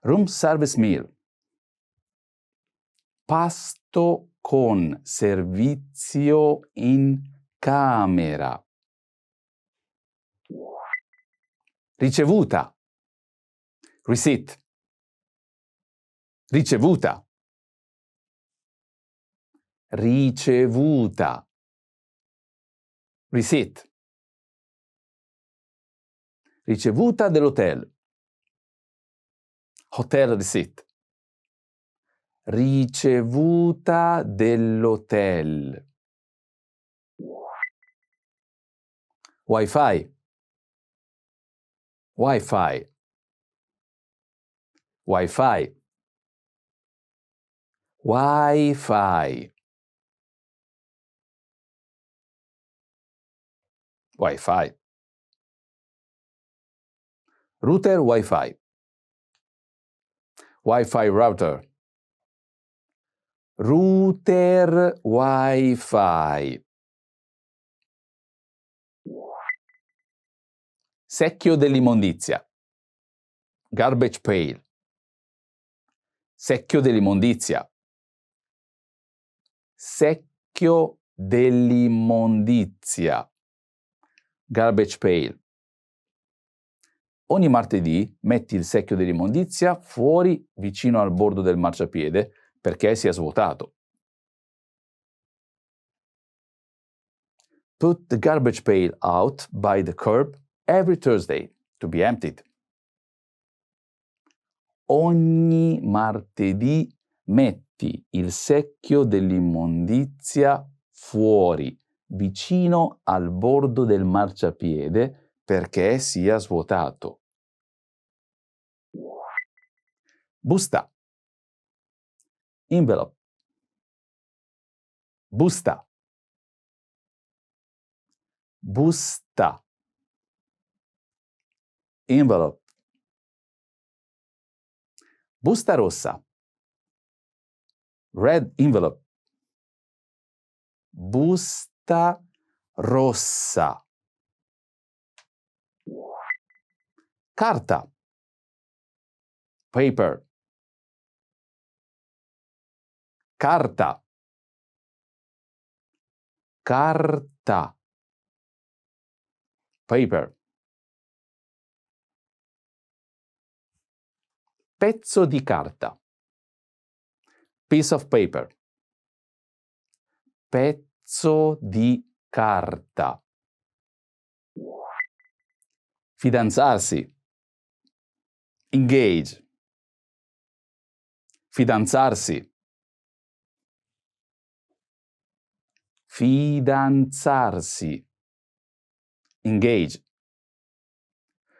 J: Room service meal. Pasto con servizio in camera. Ricevuta. Receipt. Ricevuta. Ricevuta. Receipt. Ricevuta dell'hotel. Hotel receipt. Ricevuta dell'hotel. Wi-Fi. Wi-Fi. Wi-Fi. Wi-Fi. Wi-Fi. Router Wi-Fi. Wi-Fi router. Router Wi-Fi. Secchio dell'immondizia. Garbage pail. Secchio dell'immondizia. Secchio dell'immondizia. Garbage pail. Ogni martedì metti il secchio dell'immondizia fuori vicino al bordo del marciapiede perché sia svuotato. Put the garbage pail out by the curb every Thursday to be emptied. Ogni martedì metti il secchio dell'immondizia fuori vicino al bordo del marciapiede perché sia svuotato. Busta. Envelope. Busta. Busta. Envelope. Busta rossa. Red envelope. Busta rossa. Carta. Paper. Carta. Carta. Paper. Pezzo di carta. Piece of paper. Pezzo di carta. Fidanzarsi. Engage. Fidanzarsi. Fidanzarsi. Engage.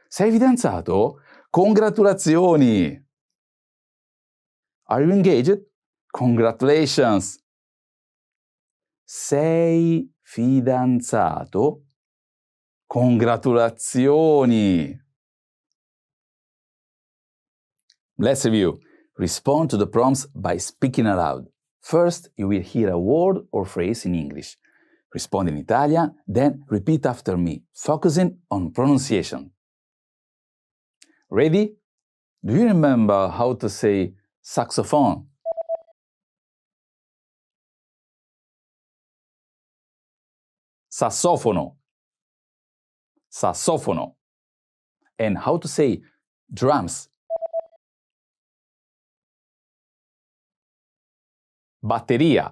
J: Sei fidanzato? Congratulazioni! Are you engaged? Congratulations! Sei fidanzato? Congratulazioni! Let's review. Respond to the prompts by speaking aloud. First, you will hear a word or phrase in English. Respond in Italian, then repeat after me, focusing on pronunciation. Ready? Do you remember how to say saxophone? Sassofono. Sassofono. And how to say drums? Batteria.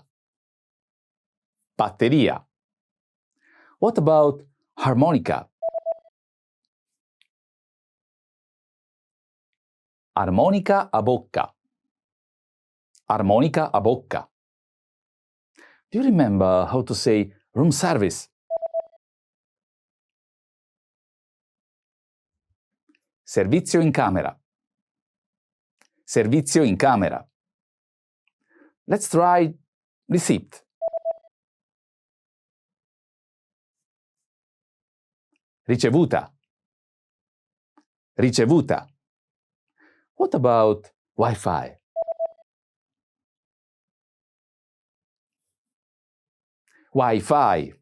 J: Batteria. What about harmonica? Armonica a bocca. Armonica a bocca. Do you remember how to say room service? Servizio in camera. Servizio in camera. Let's try receipt. Ricevuta. Ricevuta. What about Wi-Fi? Wi-Fi.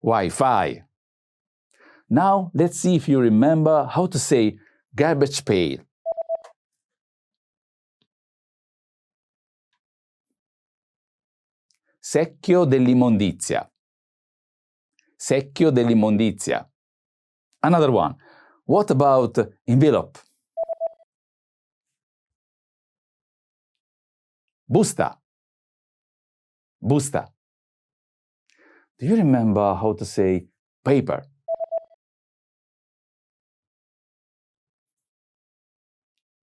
J: Wi-Fi. Now let's see if you remember how to say garbage pail. Secchio dell'immondizia. Secchio dell'immondizia. Another one. What about envelope? Busta. Busta. Do you remember how to say paper?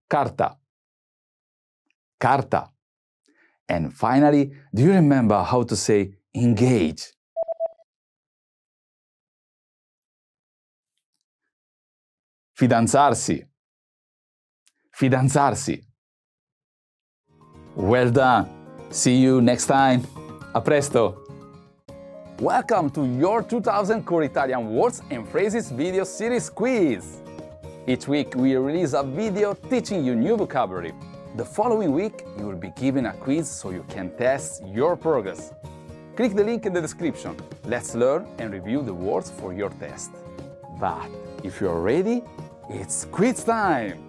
J: Carta. Carta. And finally, do you remember how to say engage? Fidanzarsi. Fidanzarsi. Well done. See you next time. A presto. Welcome to your 2000 Core Italian Words and Phrases video series quiz. Each week we release a video teaching you new vocabulary. The following week you will be given a quiz so you can test your progress. Click the link in the description. Let's learn and review the words for your test. But if you're ready, it's quiz time!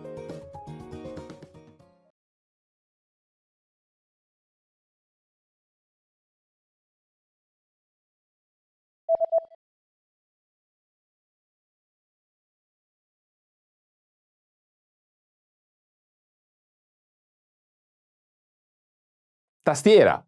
J: Tastiera.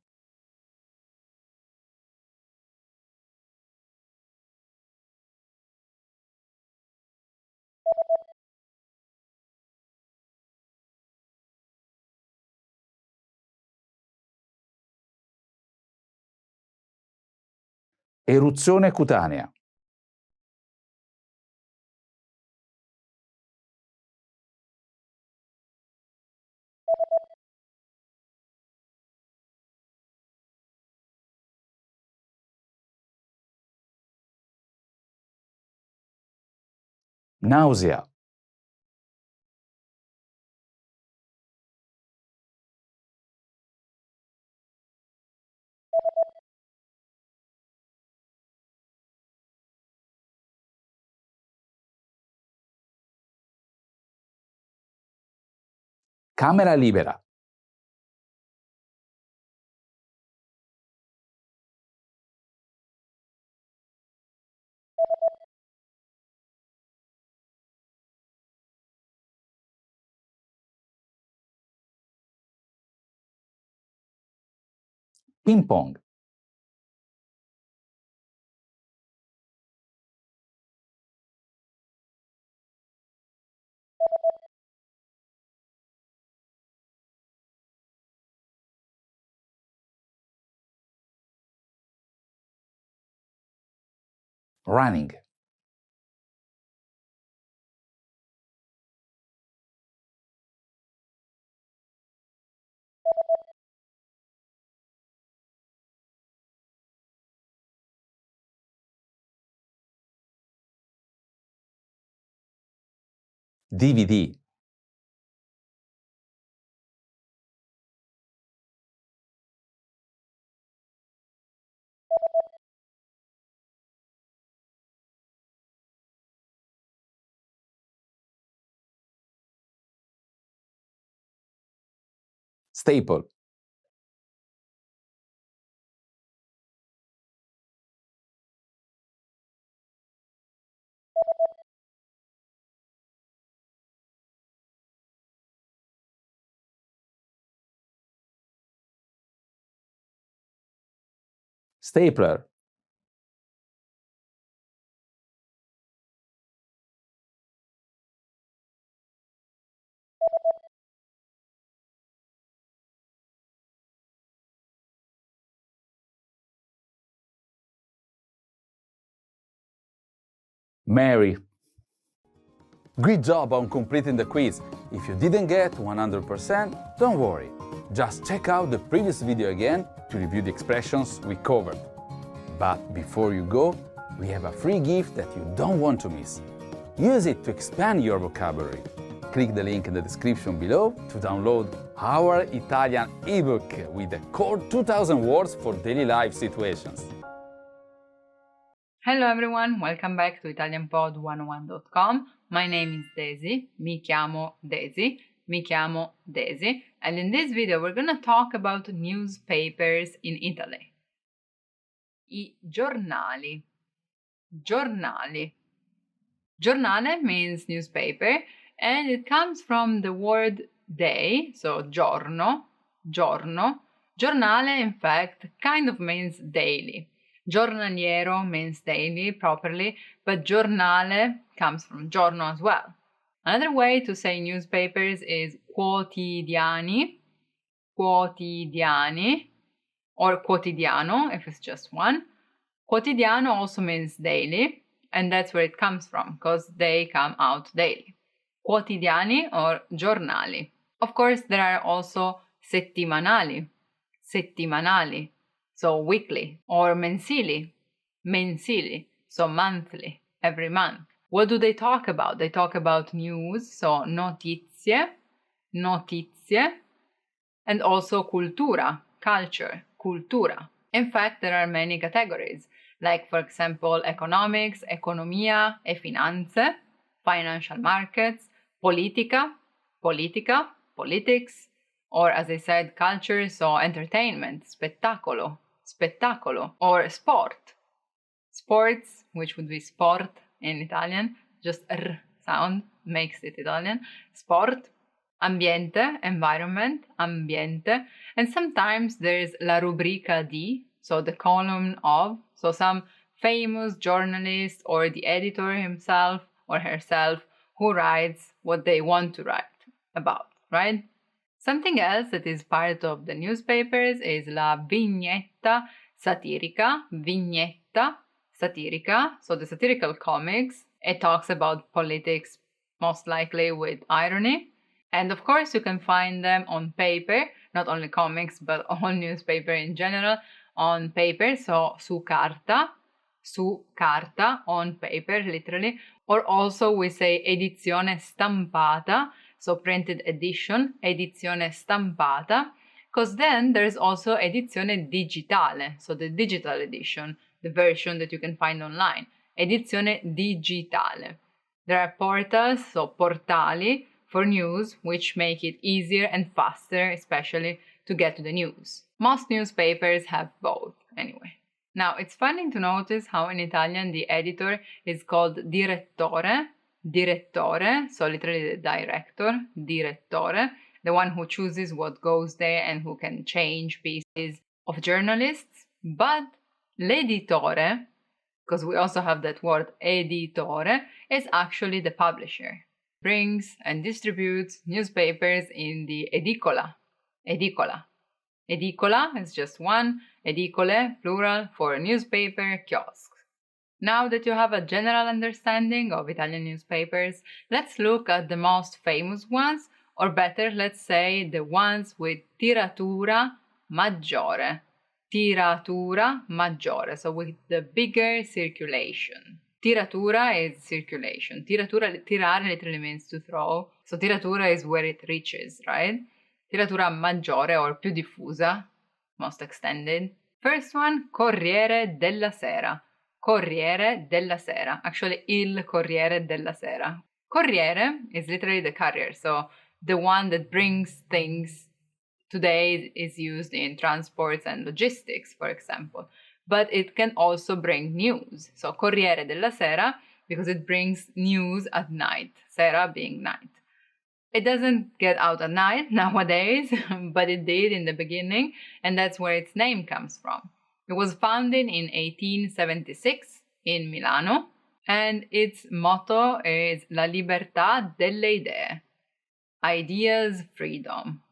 J: Eruzione cutanea. Nausea. Camera libera. Ping pong. Running. DVD. Staple. Stapler. Mary. Great job on completing the quiz. If you didn't get 100%, don't worry. Just check out the previous video again to review the expressions we covered. But before you go, we have a free gift that you don't want to miss. Use it to expand your vocabulary. Click the link in the description below to download our Italian ebook with the core 2000 words for daily life situations.
B: Hello everyone, welcome back to ItalianPod101.com. My name is Daisy, mi chiamo Daisy, and in this video we're gonna talk about newspapers in Italy. I giornali. Giornale means newspaper, and it comes from the word day, so giorno. Giornale, in fact, kind of means daily. Giornaliero means daily properly, but giornale comes from giorno as well. Another way to say newspapers is quotidiani, or quotidiano if it's just one. Quotidiano also means daily, and that's where it comes from, because they come out daily. Quotidiani or giornali. Of course, there are also settimanali, so weekly, or mensili, so monthly, every month. What do they talk about? They talk about news, so notizie, and also cultura, culture, cultura. In fact, there are many categories, like for example, economics, economia e finanze, financial markets, politica, politics, or as I said, culture, so entertainment, spettacolo, or sport. Sports, which would be sport in Italian, just r sound makes it Italian. Sport, ambiente, environment, ambiente, and sometimes there's la rubrica di, so the column of, so some famous journalist or the editor himself or herself who writes what they want to write about, right? Something else that is part of the newspapers is la vignetta satirica, so the satirical comics. It talks about politics, most likely with irony. And of course, you can find them on paper, not only comics, but all newspaper in general, on paper, so su carta, on paper, literally. Or also we say edizione stampata, so printed edition, edizione stampata, because then there's also edizione digitale, so the digital edition, the version that you can find online, edizione digitale. There are portals, so portali, for news, which make it easier and faster, especially to get to the news. Most newspapers have both, anyway. Now, it's funny to notice how in Italian the editor is called direttore, so literally the director, direttore, the one who chooses what goes there and who can change pieces of journalists. But l'editore, because we also have that word editore, is actually the publisher. Brings and distributes newspapers in the edicola. Edicola is just one, edicole, plural, for newspaper kiosks. Now that you have a general understanding of Italian newspapers, let's look at the most famous ones, or better, let's say the ones with tiratura maggiore. So with the bigger circulation. Tiratura is circulation. Tirare literally means to throw. So tiratura is where it reaches, right? Tiratura maggiore or più diffusa, most extended. First one, Corriere della Sera. Actually, il Corriere della Sera. Corriere is literally the carrier, so the one that brings things Today is used in transports and logistics, for example, but it can also bring news. So Corriere della Sera, because it brings news at night, sera being night. It doesn't get out at night nowadays, but it did in the beginning, and that's where its name comes from. It was founded in 1876 in Milano, and its motto is La libertà delle idee. Ideas freedom.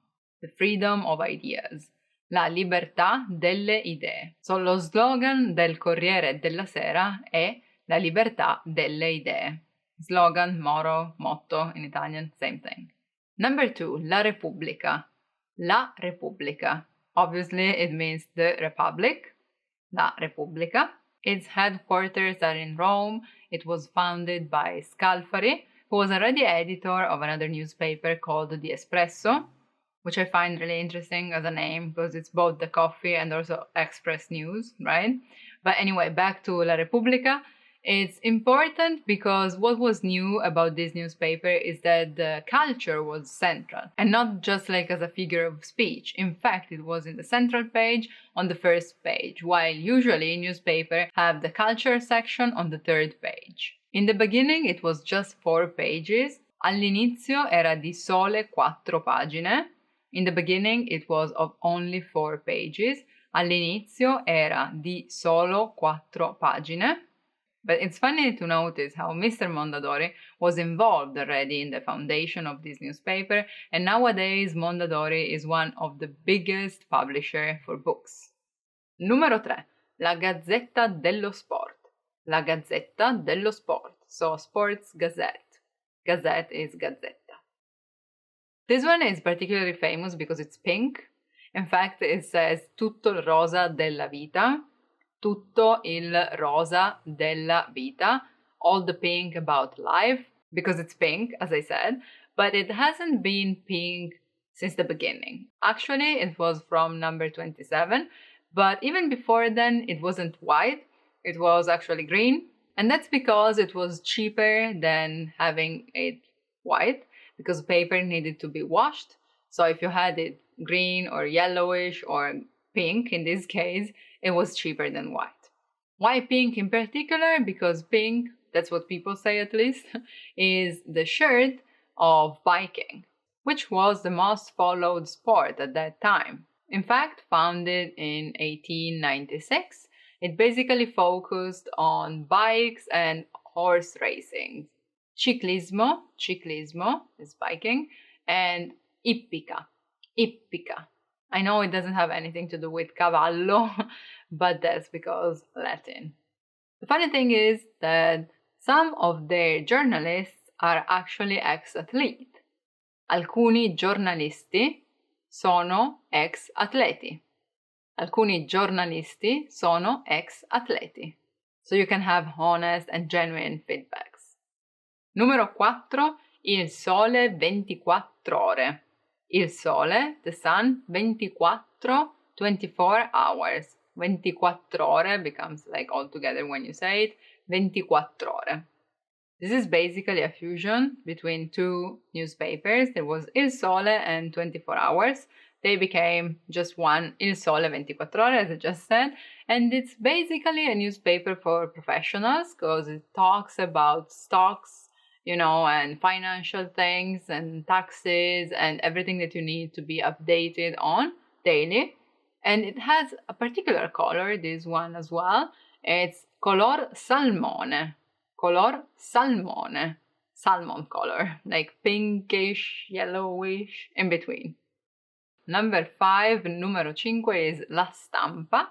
B: The freedom of ideas. La libertà delle idee. So lo slogan del Corriere della Sera è La libertà delle idee. Slogan, motto in Italian, same thing. Number 2, La Repubblica. La Repubblica. Obviously it means the Republic. La Repubblica. Its headquarters are in Rome. It was founded by Scalfari, who was already editor of another newspaper called The Espresso, which I find really interesting as a name because it's both the coffee and also Express News, right? But anyway, back to La Repubblica. It's important because what was new about this newspaper is that the culture was central and not just like as a figure of speech. In fact, it was in the central page on the first page, while usually newspapers have the culture section on the third page. In the beginning, it was just 4 pages. All'inizio era di sole 4 pagine. In the beginning, it was of only 4 pages. All'inizio era di solo 4 pagine. But it's funny to notice how Mr. Mondadori was involved already in the foundation of this newspaper, and nowadays Mondadori is one of the biggest publishers for books. Numero 3. La Gazzetta dello Sport. La Gazzetta dello Sport. So Sports Gazette. Gazette is Gazzetta. This one is particularly famous because it's pink. In fact, it says tutto il rosa della vita. Tutto il rosa della vita. All the pink about life. Because it's pink, as I said. But it hasn't been pink since the beginning. Actually, it was from number 27. But even before then, it wasn't white. It was actually green. And that's because it was cheaper than having it white, because paper needed to be washed. So if you had it green or yellowish or pink, in this case, it was cheaper than white. Why pink in particular? Because pink, that's what people say at least, is the shirt of biking, which was the most followed sport at that time. In fact, founded in 1896, it basically focused on bikes and horse racing. Ciclismo is biking, and ippica. I know it doesn't have anything to do with cavallo, but that's because Latin. The funny thing is that some of their journalists are actually ex-athletes. Alcuni giornalisti sono ex-atleti. Alcuni giornalisti sono ex-atleti. So you can have honest and genuine feedbacks. Numero 4. Il sole 24 ore. Il sole, the sun, 24 hours. 24 ore becomes like all together when you say it, 24 ore. This is basically a fusion between 2 newspapers. There was Il Sole and 24 Hours. They became just one, Il Sole 24 Ore, as I just said. And it's basically a newspaper for professionals because it talks about stocks, and financial things and taxes and everything that you need to be updated on daily. And it has a particular color, this one as well. It's color salmone. Color salmone. Salmon color, like pinkish, yellowish, in between. Number 5, numero 5 is La Stampa.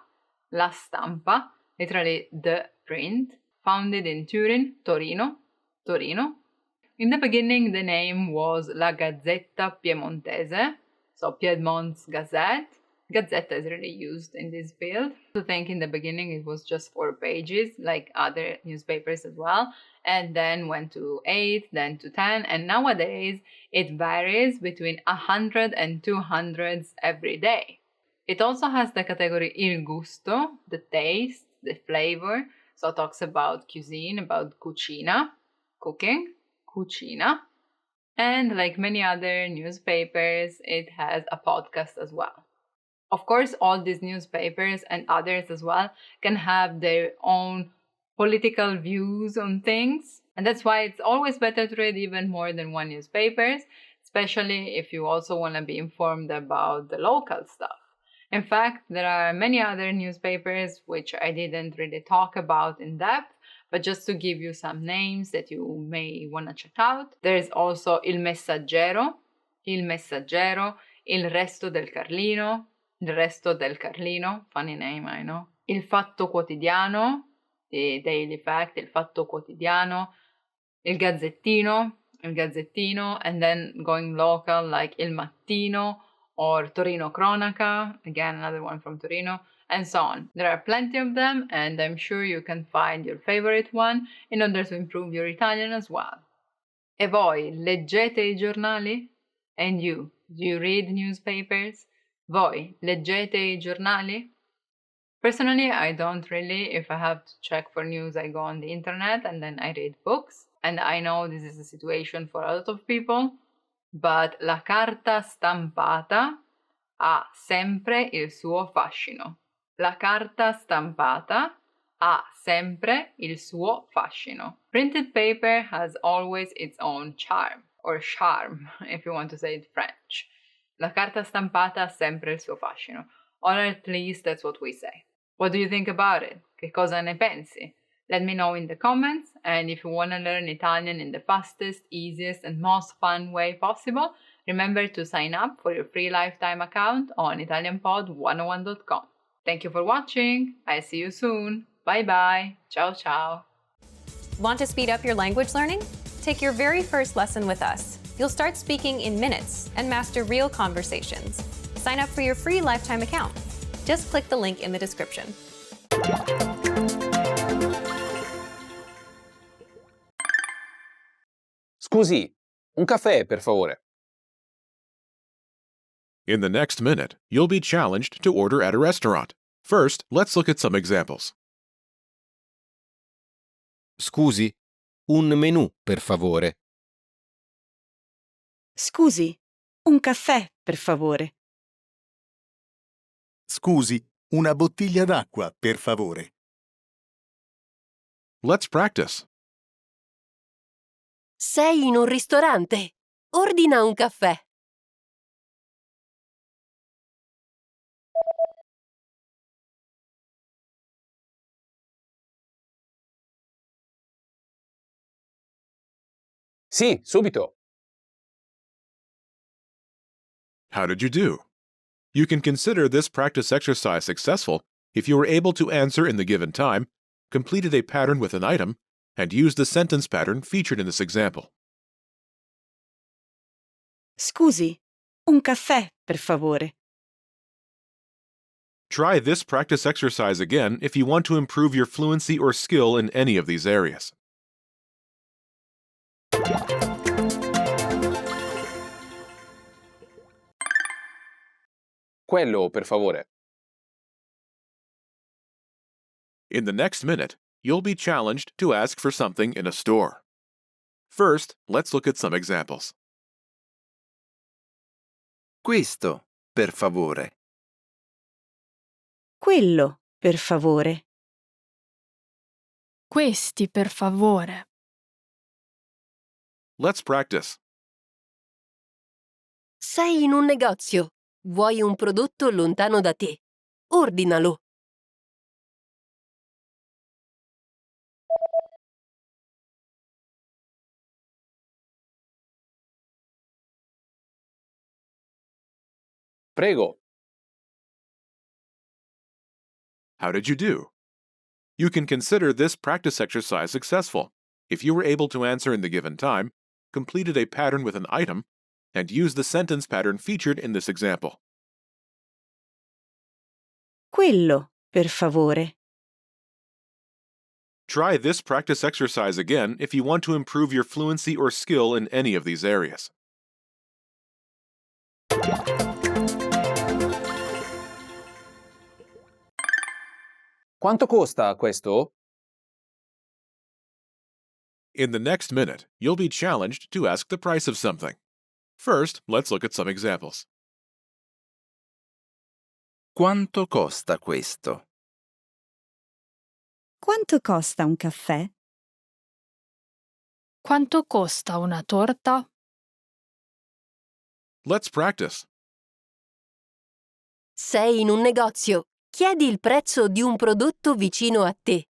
B: La Stampa, literally the print, founded in Turin, Torino. In the beginning, the name was La Gazzetta Piemontese, so Piedmont's Gazette. Gazzetta is really used in this field. I think in the beginning it was just 4 pages, like other newspapers as well, and then went to 8, then to 10, and nowadays it varies between 100 and 200 every day. It also has the category Il Gusto, the taste, the flavor, so it talks about cuisine, about cucina, cooking, cucina. And like many other newspapers, it has a podcast as well. Of course, all these newspapers and others as well can have their own political views on things. And that's why it's always better to read even more than one newspaper, especially if you also want to be informed about the local stuff. In fact, there are many other newspapers which I didn't really talk about in depth, but just to give you some names that you may want to check out. There's also Il Messaggero, Il Resto del Carlino, Il Resto del Carlino, funny name, I know. Il Fatto Quotidiano, the Daily Fact, Il Fatto Quotidiano, Il Gazzettino, and then going local like Il Mattino or Torino Cronaca, again another one from Torino, and so on. There are plenty of them, and I'm sure you can find your favorite one in order to improve your Italian as well. E voi leggete I giornali? And you, do you read newspapers? Voi leggete I giornali? Personally, I don't really. If I have to check for news, I go on the internet and then I read books. And I know this is a situation for a lot of people, but la carta stampata ha sempre il suo fascino. La carta stampata ha sempre il suo fascino. Printed paper has always its own charm, or charme, if you want to say it French. La carta stampata ha sempre il suo fascino. Or at least that's what we say. What do you think about it? Che cosa ne pensi? Let me know in the comments, and if you want to learn Italian in the fastest, easiest, and most fun way possible, remember to sign up for your free lifetime account on ItalianPod101.com. Thank you for watching. I'll see you soon. Bye bye. Ciao ciao.
A: Want to speed up your language learning? Take your very first lesson with us. You'll start speaking in minutes and master real conversations. Sign up for your free lifetime account. Just click the link in the description.
F: Scusi, un caffè, per favore.
C: In the next minute, you'll be challenged to order at a restaurant. First, let's look at some examples.
H: Scusi, un menù, per favore.
N: Scusi, un caffè, per favore.
O: Scusi, una bottiglia d'acqua, per favore.
C: Let's practice.
P: Sei in un ristorante. Ordina un caffè.
F: Sì, subito.
C: How did you do? You can consider this practice exercise successful if you were able to answer in the given time, completed a pattern with an item, and used the sentence pattern featured in this example.
N: Scusi, un caffè, per favore.
C: Try this practice exercise again if you want to improve your fluency or skill in any of these areas.
F: Quello, per favore.
C: In the next minute, you'll be challenged to ask for something in a store. First, let's look at some examples.
O: Questo, per favore.
N: Quello, per favore.
D: Questi, per favore.
C: Let's practice.
P: Sei in un negozio. Vuoi un prodotto lontano da te. Ordinalo.
F: Prego.
C: How did you do? You can consider this practice exercise successful if you were able to answer in the given time, completed a pattern with an item, and used the sentence pattern featured in this example.
N: Quello, per favore.
C: Try this practice exercise again if you want to improve your fluency or skill in any of these areas.
F: Quanto costa questo?
C: In the next minute, you'll be challenged to ask the price of something. First, let's look at some examples.
I: Quanto costa questo?
N: Quanto costa un caffè?
D: Quanto costa una torta?
C: Let's practice.
P: Sei in un negozio. Chiedi il prezzo di un prodotto vicino a te.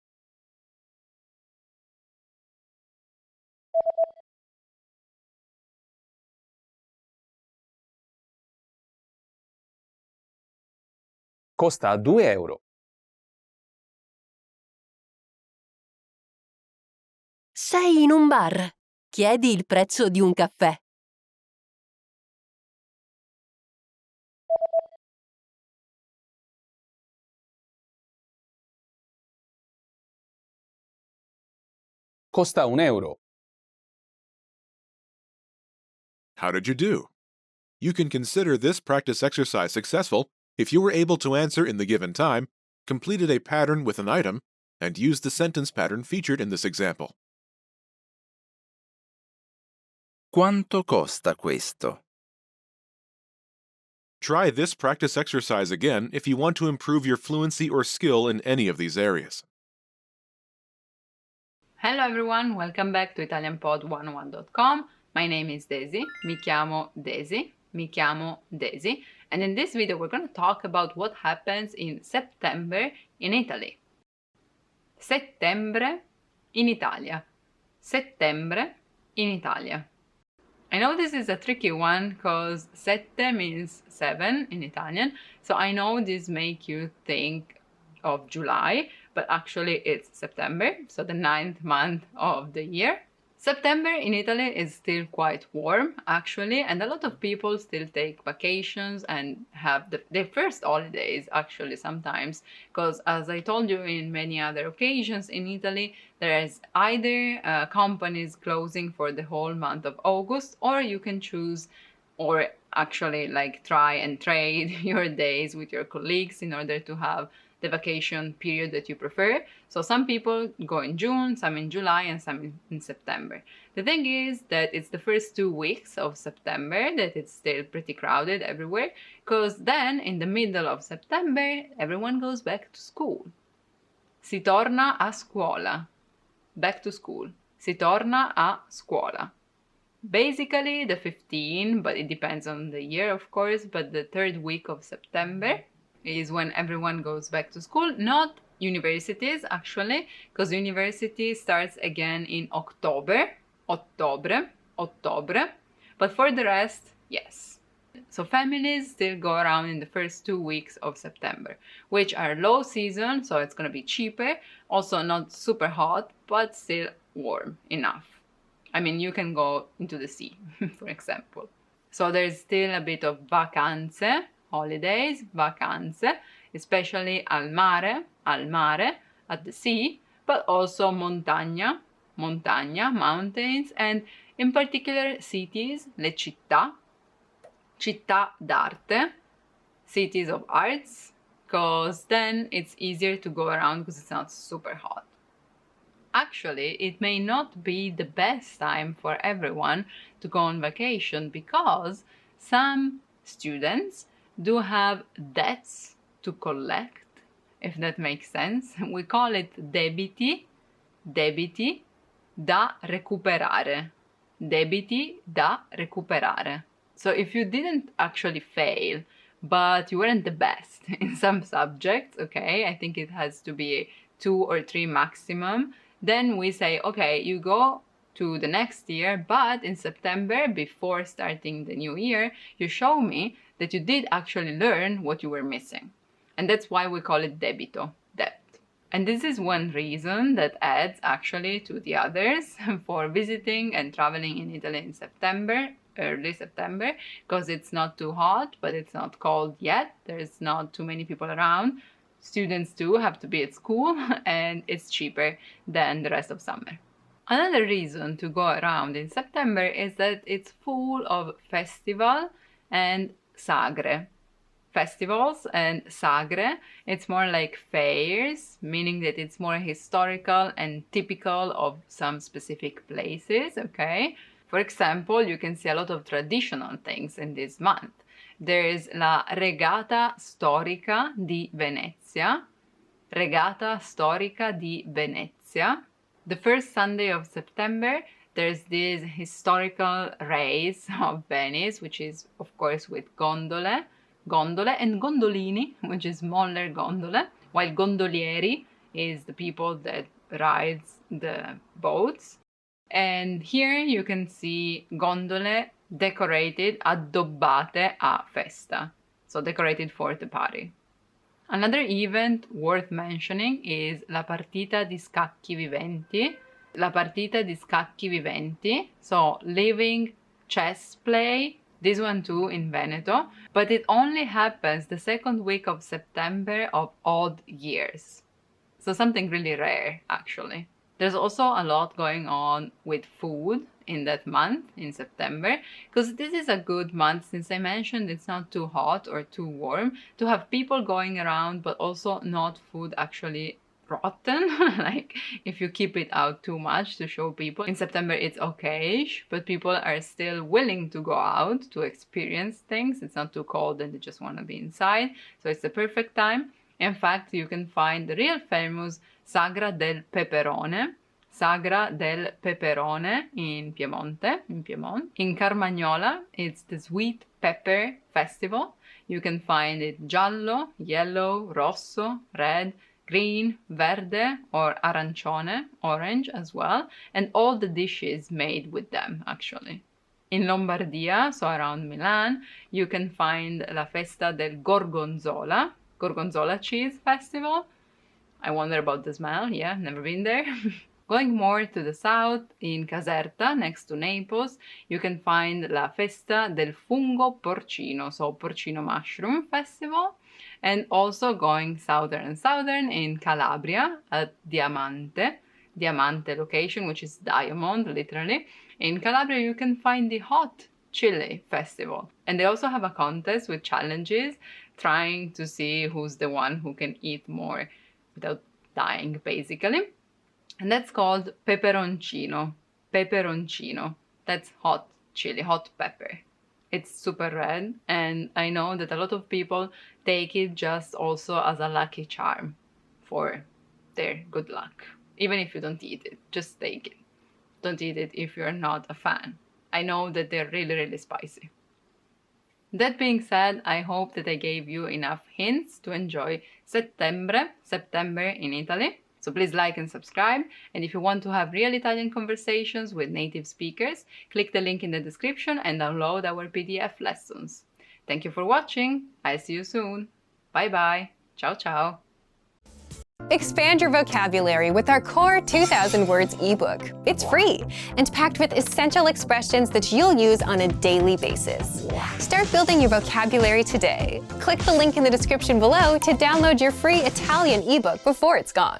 F: Costa 2 euro.
P: Sei in un bar. Chiedi il prezzo di un caffè.
F: Costa 1 euro.
C: How did you do? You can consider this practice exercise successful if you were able to answer in the given time, completed a pattern with an item, and used the sentence pattern featured in this example.
I: Quanto costa questo?
C: Try this practice exercise again if you want to improve your fluency or skill in any of these areas.
B: Hello everyone, welcome back to ItalianPod101.com. My name is Daisy, mi chiamo Daisy, and in this video we're going to talk about what happens in September in Italy. Settembre in Italia. Settembre in Italia. I know this is a tricky one because sette means 7 in Italian, so I know this makes you think of July, but actually it's September, so the 9th month of the year. September in Italy is still quite warm, actually, and a lot of people still take vacations and have their first holidays, actually, sometimes, because as I told you in many other occasions in Italy, there is either companies closing for the whole month of August, or you can choose or actually like try and trade your days with your colleagues in order to have the vacation period that you prefer. So some people go in June, some in July, and some in September. The thing is that it's the first 2 weeks of September that it's still pretty crowded everywhere, because then in the middle of September everyone goes back to school. Si torna a scuola. Back to school. Si torna a scuola. Basically the 15th, but it depends on the year of course, but the 3rd week of September is when everyone goes back to school. Not universities actually, because university starts again in October, but for the rest, yes. So families still go around in the first 2 weeks of September, which are low season, so it's gonna be cheaper, also not super hot, but still warm enough. I mean, you can go into the sea, for example. So there's still a bit of vacanze, holidays, vacanze, especially al mare, at the sea, but also montagna, mountains, and in particular cities, le città, città d'arte, cities of arts, because then it's easier to go around because it's not super hot. Actually, it may not be the best time for everyone to go on vacation because some students do have debts to collect, if that makes sense. We call it debiti da recuperare. Debiti da recuperare. So if you didn't actually fail, but you weren't the best in some subjects, okay, I think it has to be 2 or 3 maximum, then we say, okay, you go to the next year, but in September, before starting the new year, you show me that you did actually learn what you were missing. And that's why we call it debito, debt. And this is one reason that adds actually to the others for visiting and traveling in Italy in September, early September, because it's not too hot, but it's not cold yet. There's not too many people around. Students too have to be at school, and it's cheaper than the rest of summer. Another reason to go around in September is that it's full of festival and sagre. festivals, and sagre, it's more like fairs, meaning that it's more historical and typical of some specific places, okay? For example, you can see a lot of traditional things in this month. There is la Regata Storica di Venezia. Regata Storica di Venezia. The first Sunday of September, there's this historical race of Venice, which is, of course, with gondole and gondolini, which is smaller gondole, while gondolieri is the people that rides the boats. And here you can see gondole decorated, addobbate a festa, so decorated for the party. Another event worth mentioning is la partita di scacchi viventi. La partita di scacchi viventi, so living chess play, this one too in Veneto, but it only happens the second week of September of odd years. So something really rare, actually. There's also a lot going on with food in that month, in September, because this is a good month, since I mentioned it's not too hot or too warm, to have people going around, but also not food actually rotten. Like if you keep it out too much to show people. In September it's okay-ish, but people are still willing to go out to experience things. It's not too cold and they just want to be inside, so it's the perfect time. In fact, you can find the real famous Sagra del Peperone in Piedmont. In Carmagnola, it's the Sweet Pepper Festival. You can find it giallo, yellow, rosso, red, green, verde, or arancione, orange as well, and all the dishes made with them, actually. In Lombardia, so around Milan, you can find la Festa del Gorgonzola cheese festival. I wonder about the smell, yeah, never been there. Going more to the south, in Caserta, next to Naples, you can find la Festa del Fungo Porcino, so porcino mushroom festival. And also going southern in Calabria at Diamante location, which is diamond, literally. In Calabria, you can find the hot chili festival. And they also have a contest with challenges, trying to see who's the one who can eat more without dying, basically. And that's called peperoncino. That's hot chili, hot pepper. It's super red, and I know that a lot of people take it just also as a lucky charm for their good luck. Even if you don't eat it, just take it. Don't eat it if you're not a fan. I know that they're really, really spicy. That being said, I hope that I gave you enough hints to enjoy September in Italy. So please like and subscribe, and if you want to have real Italian conversations with native speakers, click the link in the description and download our PDF lessons. Thank you for watching. I'll see you soon. Bye bye. Ciao ciao.
A: Expand your vocabulary with our Core 2000 Words ebook. It's free and packed with essential expressions that you'll use on a daily basis. Start building your vocabulary today. Click the link in the description below to download your free Italian ebook before it's gone.